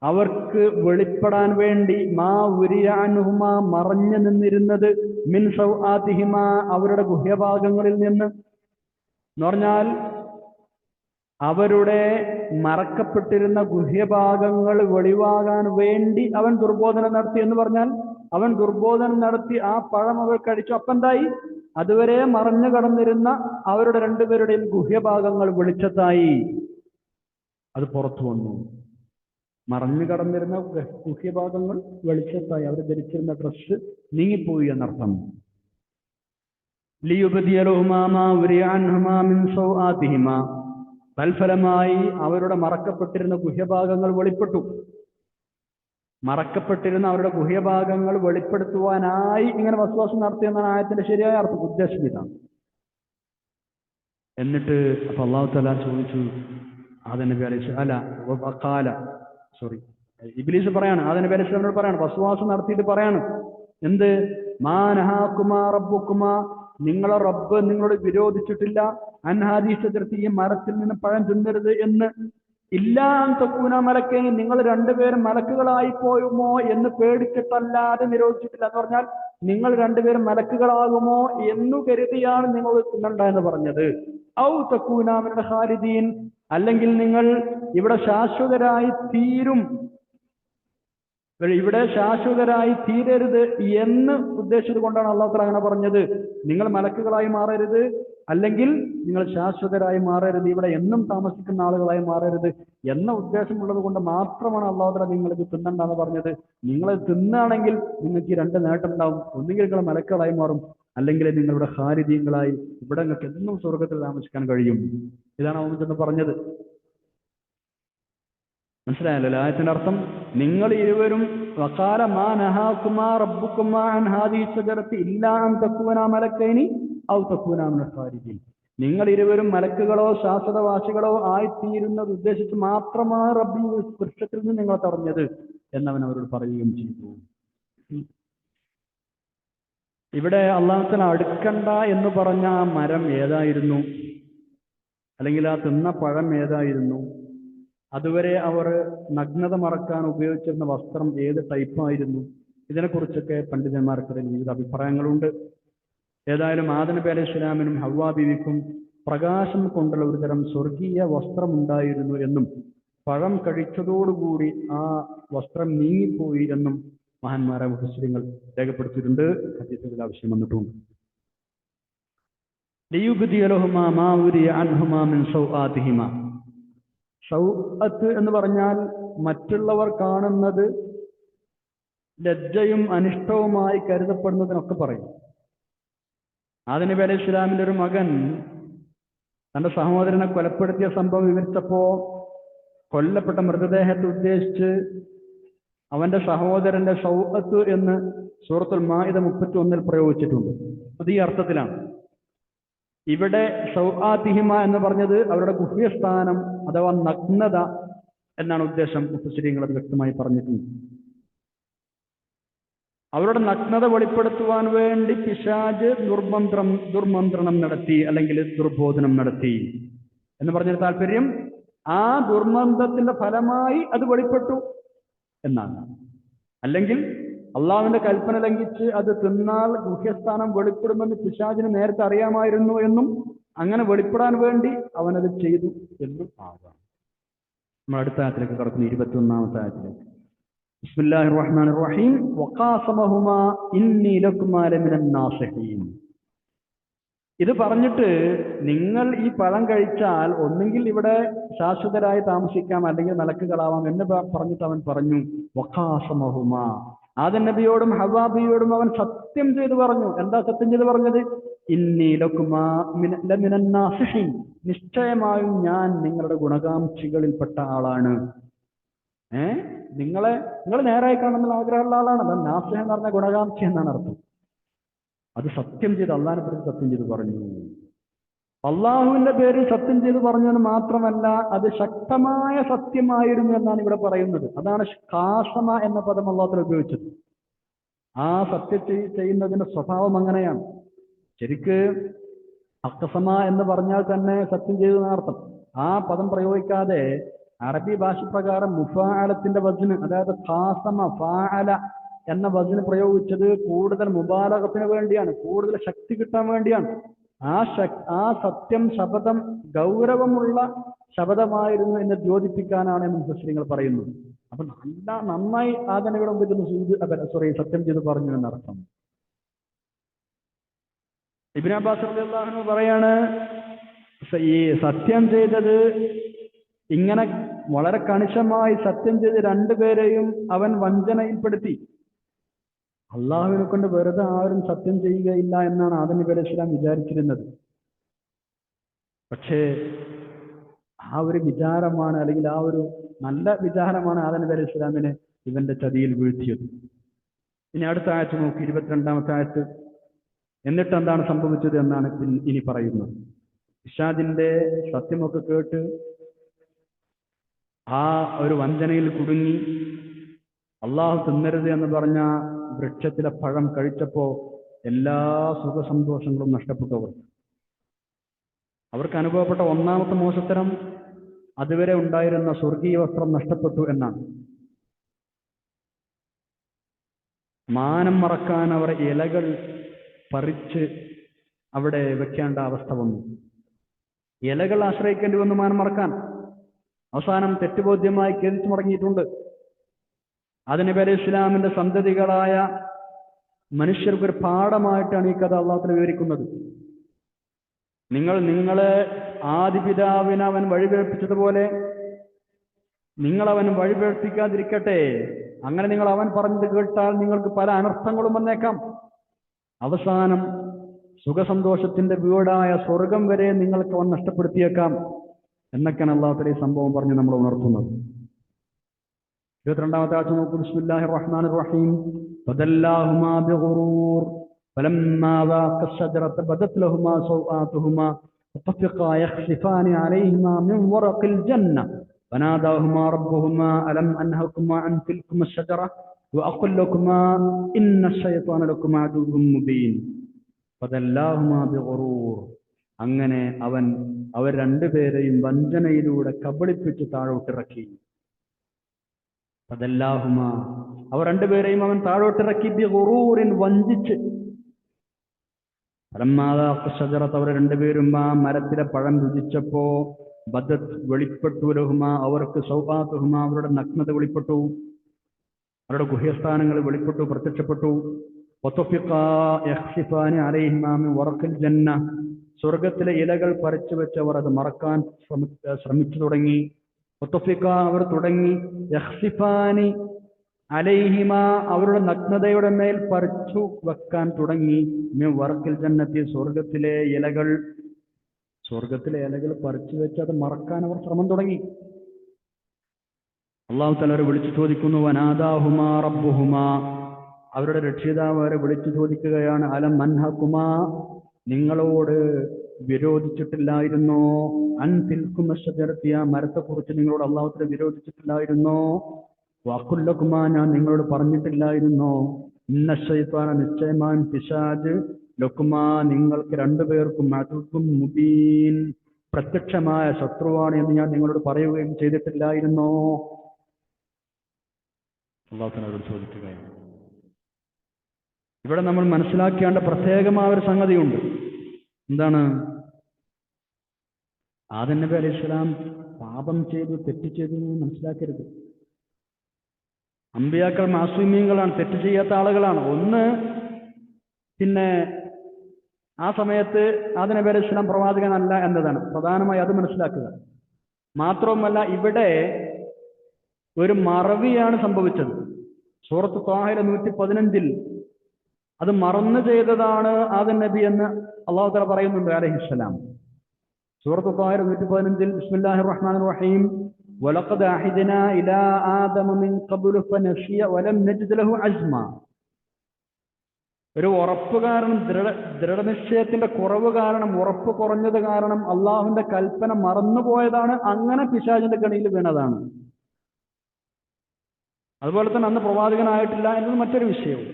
അവർക്ക് വെളിപ്പെടാൻ വേണ്ടി, മാ ഉരിയ അൻഹുമാ മറഞ്ഞു നിന്നിരുന്നത്, മിൻ സൗആതിഹിമാ അവരുടെ ഗുഹ്യഭാഗങ്ങളിൽ നിന്ന്. എന്ന് പറഞ്ഞാൽ അവരുടെ മറക്കപ്പെട്ടിരുന്ന ഗുഹ്യഭാഗങ്ങൾ വെളിവാകാൻ വേണ്ടി അവൻ ദുർബോധനം നടത്തി എന്ന് പറഞ്ഞാൽ, അവൻ ദുർബോധനം നടത്തി ആ പഴം അവർ കഴിച്ചു. അപ്പം എന്തായി? അതുവരെ മറഞ്ഞു കടന്നിരുന്ന അവരുടെ രണ്ടുപേരുടെയും ഗുഹ്യഭാഗങ്ങൾ വെളിച്ചത്തായി, അത് പുറത്തു വന്നു. മറഞ്ഞു കടന്നിരുന്ന ഗുഹ്യഭാഗങ്ങൾ വെളിച്ചത്തായി, അവർ ധരിച്ചിരുന്ന ഡ്രസ്സ് നീങ്ങിപ്പോയി എന്നർത്ഥം. ലിയുബ്ദിയ ലഹുമാ മാ ഉരിയ അൻഹുമാ മിൻ സൗആതിഹിമാ തൽഫലമായി അവരുടെ മറക്കപ്പെട്ടിരുന്ന ഗുഹ്യഭാഗങ്ങൾ വെളിപ്പെട്ടു. മറക്കപ്പെട്ടിരുന്ന അവരുടെ ഗുഹ്യഭാഗങ്ങൾ വെളിപ്പെടുത്തുവാനായി ഇങ്ങനെ വസ്വാസം നടത്തിയെന്നാണ് ആയത്തിന്റെ ശരിയായ അർത്ഥം, ഉദ്ദേശം ഇതാണ്. എന്നിട്ട് അപ്പൊ അല്ലാഹു തആല ചോദിച്ചു ആദം നബി അലൈഹി ഇബ്ലീസ് പറയാണ്, ആദം നബി അലൈഹി സ്വലാമിനോട് പറയാണ്, വസ്വാസം നടത്തിയിട്ട് പറയാണ്, എന്ത്? മാ നഹാകുമാ റബ്ബുകുമാ നിങ്ങളെ റബ്ബ് നിങ്ങളോട് വിരോധിച്ചിട്ടില്ല, അൻഹാദി ശജറത്തി ഈ മരത്തിൽ നിന്ന് പഴം തിന്നരുത് എന്ന്. ഇല്ലാ അൻ തകൂന മലക്കൈനി നിങ്ങൾ രണ്ടുപേരും മലക്കുകളായി പോയുമോ എന്ന് പേടിച്ചിട്ടല്ലാതെ നിരോധിച്ചിട്ടില്ല. എന്ന് പറഞ്ഞാൽ നിങ്ങൾ രണ്ടുപേരും മലക്കുകളാകുമോ എന്നു കരുതിയാണ് നിങ്ങൾ തിന്നണ്ട എന്ന് പറഞ്ഞത്. ഔ തകൂന മിനൽ ഖാലിദീൻ അല്ലെങ്കിൽ നിങ്ങൾ ഇവിടെ ശാശ്വതരായി തീരും ഇവിടെ ശാശ്വതരായി തീരരുത് എന്ന് ഉദ്ദേശിച്ചത് കൊണ്ടാണ് അള്ളാഹു തആല അങ്ങനെ പറഞ്ഞത്. നിങ്ങൾ മലക്കുകളായി മാറരുത്, അല്ലെങ്കിൽ നിങ്ങൾ ശാശ്വതരായി മാറരുത്, ഇവിടെ എന്നും താമസിക്കുന്ന ആളുകളായി മാറരുത് എന്ന ഉദ്ദേശമുള്ളത് കൊണ്ട് മാത്രമാണ് അള്ളാഹു തആല നിങ്ങൾക്ക് തിന്നണ്ടെന്ന് പറഞ്ഞത്. നിങ്ങൾ തിന്നാണെങ്കിൽ നിങ്ങൾക്ക് രണ്ട് നേട്ടം ഉണ്ടാവും. ഒന്നുകിൽ നിങ്ങൾ മലക്കുകളായി മാറും, അല്ലെങ്കിൽ നിങ്ങളുടെ ഖാലിദീങ്ങളായി ഇവിടെ നിങ്ങൾക്ക് എന്നും സ്വർഗത്തിൽ താമസിക്കാൻ കഴിയും. ഇതാണ് അവൻ പറഞ്ഞത്. മനസ്സിലായല്ലോ ആയത്തിന്റെ അർത്ഥം? നിങ്ങൾ ഇരുവരും വഖാല മാ നഹാകുമാ റബ്ബുകുമാ അൻ ഹാദിഹി ശജറത്തി ഇല്ലാ അൻ തകൂനാ മലക്കൈനി ഔ തകൂനാ മിനൽ ഖാലിദീൻ. നിങ്ങൾ ഇരുവരും മലക്കുകളോ ശാശ്വതവാസികളോ ആയിത്തീരുന്നത് ഉദ്ദേശിച്ച് മാത്രമാണ് റബ്ബി വൃക്ഷത്തിൽ നിന്ന് നിങ്ങൾ തടഞ്ഞത് എന്നവൻ അവരോട് പറയുകയും ചെയ്തു. ഇവിടെ അല്ലാഹു തആല അടുക്കണ്ട എന്ന് പറഞ്ഞ ആ മരം ഏതായിരുന്നു, അല്ലെങ്കിൽ ആ തിന്ന പഴം ഏതായിരുന്നു? അതുവരെ അവർ നഗ്നത മറക്കാൻ ഉപയോഗിച്ചിരുന്ന വസ്ത്രം ഏത് ടൈപ്പായിരുന്നു? ഇതിനെക്കുറിച്ചൊക്കെ പണ്ഡിതന്മാർക്കിടയിൽ വിവിധ അഭിപ്രായങ്ങളുണ്ട്. ഏതായാലും ആദം നബി അലൈഹി സ്വലാമിനും ഹവ്വാ ബീവിക്കും പ്രകാശം കൊണ്ടുള്ള ഒരു തരം സ്വർഗീയ വസ്ത്രമുണ്ടായിരുന്നു എന്നും പഴം കഴിച്ചതോടുകൂടി ആ വസ്ത്രം നീങ്ങിപ്പോയി എന്നും മഹാന്മാരായ മുഫസ്സിറുകൾ രേഖപ്പെടുത്തിയിട്ടുണ്ട്. ഹദീസുകളിൽ ആവശ്യം വന്നിട്ടുണ്ട്. ലിയുബ്ദിയ ലഹുമാ മാ ഉരിയ അൻഹുമാ മിൻ സൗആതിഹിമാ. സൗഅത്ത് എന്ന് പറഞ്ഞാൽ മറ്റുള്ളവർ കാണുന്നത് ലജ്ജയും അനിഷ്ടവുമായി കരുതപ്പെടുന്നതിനൊക്കെ പറയും. ആദം നബി അലൈഹി സ്വലാമിന്റെ ഒരു മകൻ തന്റെ സഹോദരനെ കൊലപ്പെടുത്തിയ സംഭവം വിവരിച്ചപ്പോ കൊല്ലപ്പെട്ട മൃതദേഹത്തെ ഉദ്ദേശിച്ച് അവന്റെ സഹോദരന്റെ സൗഅത്ത് എന്ന് സൂറത്തുൽ മാഇദ 31 പ്രയോഗിച്ചിട്ടുണ്ട്. അത് ഈ അർത്ഥത്തിലാണ്. ഇവിടെ സൗആതിഹിമ എന്ന് പറഞ്ഞത് അവരുടെ ഗുഹ്യസ്ഥാനം അഥവാ നഗ്നത എന്നാണ് ഉദ്ദേശം. മുഫസ്സിരീങ്ങൾ അത് വ്യക്തമായി പറഞ്ഞിട്ടുണ്ട്. അവരുടെ നഗ്നത വെളിപ്പെടുത്തുവാൻ വേണ്ടി പിശാച് ദുർമന്ത്രണം നടത്തി, അല്ലെങ്കിൽ ദുർബോധനം നടത്തി എന്ന് പറഞ്ഞൊരു താല്പര്യം ആ ദുർമന്ത്രത്തിന്റെ ഫലമായി അത് വെളിപ്പെട്ടു എന്നാണ്. അല്ലെങ്കിൽ അള്ളാഹുവിന്റെ കൽപ്പന ലംഘിച്ച് അത് തിന്നാൽ ഗുഹ്യസ്ഥാനം വെളിപ്പെടുമെന്ന് പിശാചിന് നേരത്തെ അറിയാമായിരുന്നു എന്നും അങ്ങനെ വെളിപ്പെടാൻ വേണ്ടി അവനത് ചെയ്തു എന്നും ആകാം. നമ്മൾ അടുത്ത ആയത്തിലേക്ക് കടക്കുന്നു, 21-ാമത്തെ ആയത്തിലേക്ക്. ബിസ്മില്ലാഹിർ റഹ്മാനിർ റഹീം. വഖാസമഹുമാ ഇന്നി ലകുമാ ലമിനൻ നാസിഹീൻ. ഇത് പറഞ്ഞിട്ട് നിങ്ങൾ ഈ പഴം കഴിച്ചാൽ ഒന്നെങ്കിൽ ഇവിടെ ശാശ്വതരായി താമസിക്കാം, അല്ലെങ്കിൽ മലക്കുകളാവാം എന്ന് പറഞ്ഞിട്ട് അവൻ പറഞ്ഞു വഖാസമഹുമാ. ആദം നബിയോടും ഹവ്വാ ബീവിയോടും അവൻ സത്യം ചെയ്ത് പറഞ്ഞു. എന്താ സത്യം ചെയ്ത് പറഞ്ഞത്? ഇന്നി ലകുമാ ലമിനൻ നാസിഹീൻ. നിശ്ചയമായും ഞാൻ നിങ്ങളുടെ ഗുണകാംക്ഷികളിൽപ്പെട്ട ആളാണ്. നിങ്ങൾ നേരായി കാണുന്ന ആഗ്രഹമുള്ള ആളാണ്. അത് നാസിഹ എന്ന് പറഞ്ഞ ഗുണകാംക്ഷി എന്നാണ് അർത്ഥം. അത് സത്യം ചെയ്ത് അള്ളാഹിനെ പറ്റി സത്യം ചെയ്ത് പറഞ്ഞു. അള്ളാഹുവിന്റെ പേരിൽ സത്യം ചെയ്ത് പറഞ്ഞത് മാത്രമല്ല, അത് ശക്തമായ സത്യമായിരുന്നു എന്നാണ് ഇവിടെ പറയുന്നത്. അതാണ് ഖാസമ എന്ന പദം അള്ളാഹു ഉപയോഗിച്ചത്. ആ സത്യം ചെയ്യുന്നതിന്റെ സ്വഭാവം അങ്ങനെയാണ്. ശരിക്ക് അഖ്സമ എന്ന് പറഞ്ഞാൽ തന്നെ സത്യം ചെയ്തു എന്നർത്ഥം. ആ പദം പ്രയോഗിക്കാതെ അറബി ഭാഷ പ്രകാരം മുഫാഅലത്തിന്റെ വസ്ന്, അതായത് ഖാസമ ഫാഅല എന്ന വസ്ന് പ്രയോഗിച്ചത് കൂടുതൽ മുബാലഗത്തിന് വേണ്ടിയാണ്, കൂടുതൽ ശക്തി കിട്ടാൻ വേണ്ടിയാണ്. ആ സത്യം ശബ്ദം ഗൗരവമുള്ള ശബ്ദമായിരുന്നു എന്ന് ദ്യോതിപ്പിക്കാനാണ് മുഫസ്സിറുകൾ പറയുന്നത്. അപ്പൊ നന്നായി ആദം നബിയുടെ മുമ്പിൽ സത്യം ചെയ്ത് പറഞ്ഞു എന്നർത്ഥം. ഇബ്നു അബ്ബാസ് റളിയല്ലാഹു അൻഹു പറയാണ്, ഈ സത്യം ചെയ്തത് ഇങ്ങനെ വളരെ കണിശമായി സത്യം ചെയ്ത് രണ്ടുപേരെയും അവൻ വഞ്ചനയിൽപ്പെടുത്തി. അള്ളാഹുവിനെ കൊണ്ട് വെറുതെ ആരും സത്യം ചെയ്യുകയില്ല എന്നാണ് ആദം നബി അലൈഹി സ്വലാം വിചാരിച്ചിരുന്നത്. പക്ഷേ ആ ഒരു വിചാരമാണ്, അല്ലെങ്കിൽ ആ ഒരു നല്ല വിചാരമാണ് ആദം നബി അലൈഹി സ്വലാമിനെ ഇവന്റെ ചതിയിൽ വീഴ്ത്തിയത്. ഇനി അടുത്ത ആയത്ത് നോക്കി, 22-ാമത്തെ ആയത്ത്. എന്നിട്ട് എന്താണ് സംഭവിച്ചത് എന്നാണ് ഇനി പറയുന്നത്. ഇഷാദിന്റെ സത്യമൊക്കെ കേട്ട് ആ ഒരു വഞ്ചനയിൽ കുടുങ്ങി അള്ളാഹു തിന്നരുത് എന്ന് പറഞ്ഞ വൃക്ഷത്തിലെ പഴം കഴിച്ചപ്പോ എല്ലാ സുഖസന്തോഷങ്ങളും നഷ്ടപ്പെട്ടു. അവർക്ക് അനുഭവപ്പെട്ട ഒന്നാമത്തെ മോശത്തരം അതുവരെ ഉണ്ടായിരുന്ന സ്വർഗീയ വസ്ത്രം നഷ്ടപ്പെട്ടു എന്നാണ്. മാനം മറക്കാൻ അവർ ഇലകൾ പറിച്ച് അവിടെ വെക്കേണ്ട അവസ്ഥ വന്നു. ഇലകൾ ആശ്രയിക്കേണ്ടി വന്നു മാനം മറക്കാൻ. അവസാനം തെറ്റുബോധ്യമായി ഖേദിച്ചു മടങ്ങിയിട്ടുണ്ട്. ആദം നബി അലൈഹി ഇസ്ലാമിന്റെ സന്തതികളായ മനുഷ്യർക്ക് ഒരു പാഠമായിട്ടാണ് ഈ കഥ അള്ളാഹു തആല വിവരിക്കുന്നത്. നിങ്ങളെ ആദിപിതാവിനെ അവൻ വഴിപിഴപ്പിച്ചതുപോലെ നിങ്ങളവൻ വഴിപിഴപ്പിക്കാതിരിക്കട്ടെ. അങ്ങനെ നിങ്ങൾ അവൻ പറഞ്ഞത് കേട്ടാൽ നിങ്ങൾക്ക് പല അനർത്ഥങ്ങളും വന്നേക്കാം. അവസാനം സുഖസന്തോഷത്തിന്റെ വീടായ സ്വർഗം വരെ നിങ്ങൾക്ക് അവൻ നഷ്ടപ്പെടുത്തിയേക്കാം എന്നൊക്കെയാണ് അള്ളാഹു തആല ഈ സംഭവം പറഞ്ഞ് നമ്മൾ ഉണർത്തുന്നത്. 22-ാമത്തെ ആഴ്ച നോക്കൂ. ബിസ്മില്ലാഹിർ റഹ്മാനിർ റഹീം. ഫദല്ലാഹുമാ ബിഗുറൂർ ഫലമ്മാ ദാഖ الشجرة بدت لهما سوآتهما وطفقا يخصفان عليهما من ورق الجنة فناداهما ربهما ألم أنهكما عن تلكما الشجرة وأقل لكما إن الشيطان لكما عدو مبين فدلاهما بغرور. അങ്ങനെ അവർ രണ്ടുപേരെയും വഞ്ചനയിലൂടെ കബളിപ്പിച്ച് താഴോട്ടിറക്കി. ഫദല്ലാഹുമ, അവർ രണ്ടുപേരെയും അവൻ താഴോട്ടിറക്കി. ബിഗുറൂറിൻ, വഞ്ചിച്ച്. ഫലമ്മാദാഖ അവർ രണ്ടുപേരും ആ മരത്തിലെ പഴം രുചിച്ചപ്പോ ബദത്, വെളിപ്പെട്ടു. ലഹുമ, അവർക്ക് സൗആതുഹുമ, അവരുടെ നഗ്നത വെളിപ്പെട്ടു, അവരുടെ ഗുഹ്യസ്ഥാനങ്ങൾ വെളിപ്പെട്ടു, പ്രത്യക്ഷപ്പെട്ടു. വതഫിഖാ യഖ്സിഫാനി അലൈഹിമാ മിൻ വറഖിൽ ജന്ന, സ്വർഗത്തിലെ ഇലകൾ പറിച്ചു വെച്ച് അവർ അത് മറക്കാൻ ശ്രമിച്ചു തുടങ്ങി. വതഫിഖാ, അവർ തുടങ്ങി. യഖ്സിഫാനി അലൈഹിമാ, അവരുടെ നഗ്നതയുടെ മേൽ പറിച്ചു വെക്കാൻ തുടങ്ങി. മിൻ വറഖിൽ ജന്നത്തി, സ്വർഗത്തിലെ ഇലകൾ പറിച്ചു വെച്ച് അത് മറക്കാൻ അവർ ശ്രമം തുടങ്ങി. അല്ലാഹു തആല അവരെ വിളിച്ചു ചോദിക്കുന്നു. വനാദാഹുമാ റബ്ബുഹുമാ, അവരുടെ രക്ഷിതാവ് അവരെ വിളിച്ചു ചോദിക്കുകയാണ്. അലം അൻഹകുമാ, നിങ്ങളോട് വിരോധിച്ചിട്ടില്ലായിരുന്നോ? അൻ തിൽകുമ ശജറത്തി, ആ മരത്തെക്കുറിച്ച് നിങ്ങളോട് അല്ലാഹു തആല വിരോധിച്ചിട്ടില്ലായിരുന്നോ? വഖുൽ ലകുമാ, ഞാൻ നിങ്ങളോട് പറഞ്ഞിട്ടില്ലായിരുന്നോ? ഇന്ന ശൈത്താന, നിശ്ചയമാൻ പിശാച്, ലകുമാ, നിങ്ങൾക്ക് രണ്ടുപേർക്കും അദുവ്വുൻ മുബീൻ, പ്രത്യക്ഷമായ ശത്രുവാണ് എന്ന് ഞാൻ നിങ്ങളോട് പറയുകയും ചെയ്തിട്ടില്ലായിരുന്നോ? അല്ലാഹു തആല അവരോട് ചോദിക്കുകയാണ്. ഇവിടെ നമ്മൾ മനസ്സിലാക്കേണ്ട പ്രത്യേകമായ ഒരു സംഗതിയുണ്ട്. എന്താണ്? ആദം നബി അലൈഹി സ്വലാം പാപം ചെയ്തു, തെറ്റ് ചെയ്തു എന്ന് മനസ്സിലാക്കരുത്. അമ്പിയാക്കൾ മാസൂമീങ്ങളാണ്, തെറ്റ് ചെയ്യാത്ത ആളുകളാണ്. പിന്നെ ആ സമയത്ത് ആദം നബി അലൈഹി സ്വലാം പ്രവാചകനല്ല എന്നതാണ് പ്രധാനമായി അത് മനസ്സിലാക്കുക. മാത്രവുമല്ല, ഇവിടെ ഒരു മറവിയാണ് സംഭവിച്ചത്. സൂറത്ത് ത്വാഹയിലെ 115 അത് മറന്നു ചെയ്തതാണ് ആദം നബി എന്ന് അല്ലാഹു തആല പറയുന്നുണ്ട് അലൈഹിസ്സലാം. സൂറത്ത് ത്വാഹയിലെ 115 ബിസ്മില്ലാഹിർ റഹ്മാനിർ റഹീം. വലഖദ് അഹിദ്നാ ഇലാ ആദമ മിൻ ഖബ്ലു ഫനസിയ വലം നജിദ് ലഹു അസ്മ. ഒരു ഉറപ്പ് കാരണം, ദൃഢനിശ്ചയത്തിന്റെ കുറവ് കാരണം, ഉറപ്പ് കുറഞ്ഞത് കാരണം അള്ളാഹുവിന്റെ കൽപ്പന മറന്നുപോയതാണ്. അങ്ങനെ പിശാചിന്റെ കണിയിൽ വീണതാണ്. അതുപോലെ തന്നെ അന്ന് പ്രവാചകനായിട്ടില്ല എന്നത് മറ്റൊരു വിഷയവും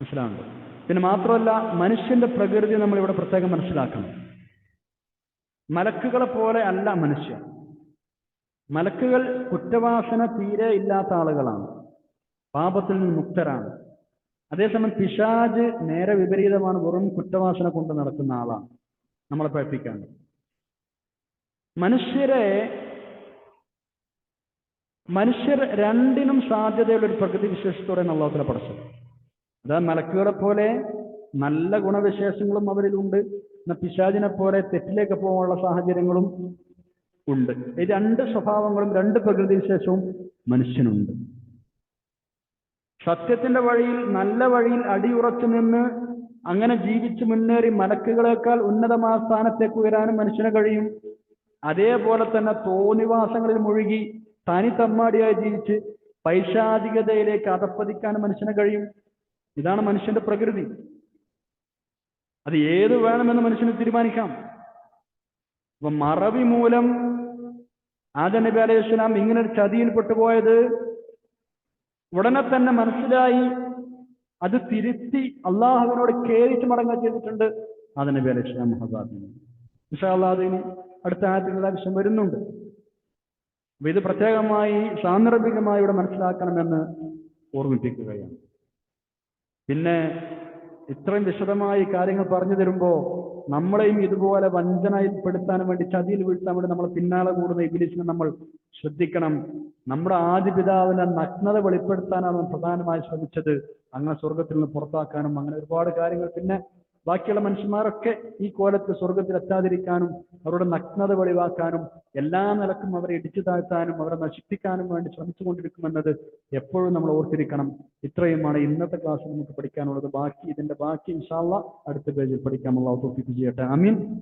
മനസ്സിലാവുന്നുണ്ട്. പിന്നെ മാത്രമല്ല, മനുഷ്യന്റെ പ്രകൃതി നമ്മൾ ഇവിടെ പ്രത്യേകം മനസ്സിലാക്കണം. മലക്കുകളെ പോലെ അല്ല മനുഷ്യൻ. മലക്കുകൾ കുറ്റവാസന തീരെ ഇല്ലാത്ത ആളുകളാണ്, പാപത്തിൽ നിന്ന് മുക്തരാണ്. അതേസമയം പിശാച് നേരെ വിപരീതമാണ്, വെറും കുറ്റവാസന കൊണ്ട് നടക്കുന്ന ആളാണ്. നമ്മളെ പഠിപ്പിക്കാണ്. മനുഷ്യർ രണ്ടിനും സാധ്യതയുള്ള ഒരു പ്രകൃതി വിശേഷത്തോടെ അല്ലാഹു തആല പഠിച്ചത്. അതായത് മലക്കുകളെ പോലെ നല്ല ഗുണവിശേഷങ്ങളും അവരിലുണ്ട്, എന്നാൽ പിശാചിനെ പോലെ തെറ്റിലേക്ക് പോകാനുള്ള സാഹചര്യങ്ങളും ഉണ്ട്. ഈ രണ്ട് സ്വഭാവങ്ങളും, രണ്ട് പ്രകൃതി വിശേഷവും മനുഷ്യനുണ്ട്. സത്യത്തിന്റെ വഴിയിൽ, നല്ല വഴിയിൽ അടിയുറച്ചു നിന്ന് അങ്ങനെ ജീവിച്ചു മുന്നേറി മലക്കുകളെക്കാൾ ഉന്നതമായ സ്ഥാനത്തേക്ക് ഉയരാനും മനുഷ്യന് കഴിയും. അതേപോലെ തന്നെ തോന്നിവാസങ്ങളിൽ മുഴുകി തനി തമ്മാടിയായി ജീവിച്ച് പൈശാചികതയിലേക്ക് അധപ്പതിക്കാനും മനുഷ്യന് കഴിയും. ഇതാണ് മനുഷ്യന്റെ പ്രകൃതി. അത് ഏത് വേണമെന്ന് മനുഷ്യന് തീരുമാനിക്കാം. അപ്പൊ മറവി മൂലം ആദം നബി അലൈഹി സ്വലാം ഇങ്ങനെ ഒരു ചതിയിൽ പെട്ടുപോയത് ഉടനെ തന്നെ മനസ്സിലായി. അത് തിരുത്തി അള്ളാഹുവിനോട് കേറിച്ച് മടങ്ങുക ചെയ്തിട്ടുണ്ട് ആദം നബി അലൈഹി സ്വലാം മഹദാദിന്. ഇൻഷാ അല്ലാഹ് അതിന് അടുത്ത ആയത്തുകളുടെ ആവശ്യം വരുന്നുണ്ട്. അപ്പൊ ഇത് പ്രത്യേകമായി സാന്ദർഭികമായി ഇവിടെ മനസ്സിലാക്കണമെന്ന് ഓർമ്മിപ്പിക്കുകയാണ്. പിന്നെ ഇത്രയും വിശദമായി കാര്യങ്ങൾ പറഞ്ഞു തരുമ്പോൾ നമ്മളെയും ഇതുപോലെ വഞ്ചനയിൽപ്പെടുത്താൻ വേണ്ടി, ചതിയിൽ വീഴ്ത്താൻ വേണ്ടി നമ്മളെ പിന്നാലെ കൂടുന്ന ഇബ്ലീസിനെ നമ്മൾ ശ്രദ്ധിക്കണം. നമ്മുടെ ആദ്യ പിതാവിനെ നഗ്നത വെളിപ്പെടുത്താനാണ് പ്രധാനമായി ശ്രമിച്ചത്. അങ്ങനെ സ്വർഗത്തിൽ നിന്ന് പുറത്താക്കാനും അങ്ങനെ ഒരുപാട് കാര്യങ്ങൾ. പിന്നെ ബാക്കിയുള്ള മനുഷ്യന്മാരൊക്കെ ഈ കോലത്തിൽ സ്വർഗത്തിൽ എത്താതിരിക്കാനും അവരുടെ നഗ്നത വെളിവാക്കാനും എല്ലാ നിലക്കും അവരെ ഇടിച്ചു താഴ്ത്താനും അവരെ നശിപ്പിക്കാനും വേണ്ടി ശ്രമിച്ചുകൊണ്ടിരിക്കുമെന്നത് എപ്പോഴും നമ്മൾ ഓർത്തിരിക്കണം. ഇത്രയുമാണ് ഇന്നത്തെ ക്ലാസ്സിൽ നമുക്ക് പഠിക്കാനുള്ളത്. ഇതിന്റെ ബാക്കി ഇൻഷാ അല്ലാഹ് അടുത്ത പേജിൽ പഠിക്കാം. അല്ലാഹു തൗഫീഖ് ചെയ്യട്ടെ. ആമീൻ.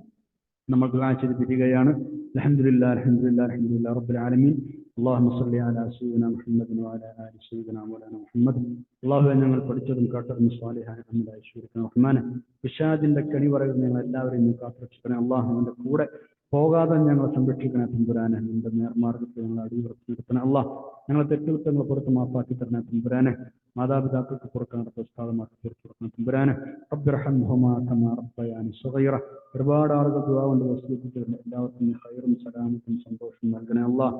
നമ്മൾ ദുആ ചെയ്ത് പിരിയുകയാണ്. അൽഹംദുലില്ലാഹി അൽഹംദുലില്ലാഹി അൽഹംദുലില്ലാഹി റബ്ബിൽ ആലമീൻ. അല്ലാഹുമ്മ സ്വല്ലി അലാ സയ്യിദിനാ മുഹമ്മദിൻ വഅലാ ആലി സയ്യിദിനാ മൗലാനാ മുഹമ്മദ്. അല്ലാഹുവേ, ഞങ്ങൾ പഠിച്ചതും കേട്ടതും സ്വാലിഹായ അമലായി സ്വീകരിക്കണം റഹ്മാനെ. പിശാചിന്റെ കെണി പറയുന്ന ഞങ്ങൾ എല്ലാവരെയും നീ കാത്തുരക്ഷിക്കണേ. അല്ലാഹു നിന്റെ കൂടെ പോകാതെ ഞങ്ങളെ സംരക്ഷിക്കണേ തമ്പുരാനെ. നിന്റെ നേർമാർഗത്തിൽ ഞങ്ങൾ അടിയുറച്ച് നിർത്തണേ. അല്ലാഹ് ഞങ്ങളെ തെറ്റുകുറ്റങ്ങളെ പുറത്ത് മാപ്പാക്കി തരണേ തമ്പുരാനെ. മാതാപിതാക്കൾക്ക് പുറക്കാൻ ഉസ്താദുമാർക്ക് പുറത്തു കൊടുക്കണം തമ്പുരാനെ. റബ്ബിർഹംഹുമാ കമാ റബ്ബയാനി സഗീറ. ഒരുപാട് ആളുകൾ ദുആ കൊണ്ട് വസിയത്തിട്ടുണ്ട്. എല്ലാവർക്കും നീ ഖൈറും സലാമത്തും സന്തോഷവും നൽകണേ. അല്ലാഹ്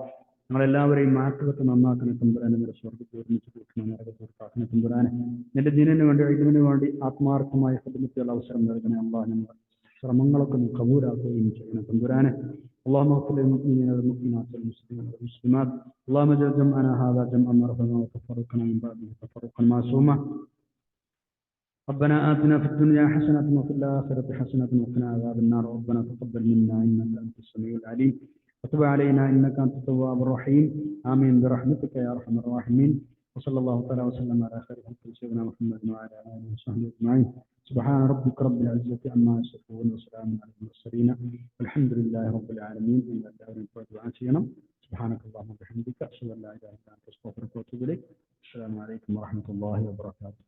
ഞങ്ങളെല്ലാവരെയും മാറ്റുകത്ത് നന്നാക്കണേ തമ്പുരാനെ. നിന്റെ സ്വർഗ്ഗത്തിൽ ഒരുമിച്ച് കൂട്ടണം, നരകത്തിൽ പുറത്താക്കണേ തമ്പുരാനെ. നിന്റെ ദീനിന് വേണ്ടി ഇതിനു വേണ്ടി ആത്മാർത്ഥമായ ഖിദ്മത്തുള്ള അവസരം നൽകണേ. അല്ലാഹ് ഞങ്ങളുടെ ശ്രമങ്ങളൊക്കെ നീ കബൂലാക്കുകയും ചെയ്യണം തമ്പുരാനെ. اللهم اغفر للمؤمنين والمؤمنات والمسلمين والمسلمات. اللهم اجعل جمعنا هذا جمعا مرحوما وتفرقنا من بعده تفرقا معصوما. ربنا آتنا في الدنيا حسنة وفي الآخرة حسنة وقنا عذاب النار. ربنا تقبل منا إنك أنت السميع العليم وتب علينا إنك أنت التواب الرحيم. آمين برحمتك يا أرحم الراحمين. وصلى الله تعالى وسلم على خير خلق سيدنا محمد وعلى آله وصحبه أجمعين. سبحان ربك رب العزة عما يصفون وسلام على المرسلين والحمد لله رب العالمين. إلى الدار القادم. سبحانك اللهم وبحمدك أشهد أن لا إله إلا أنت أستغفرك وأتوب إليك. السلام عليكم ورحمة الله وبركاته.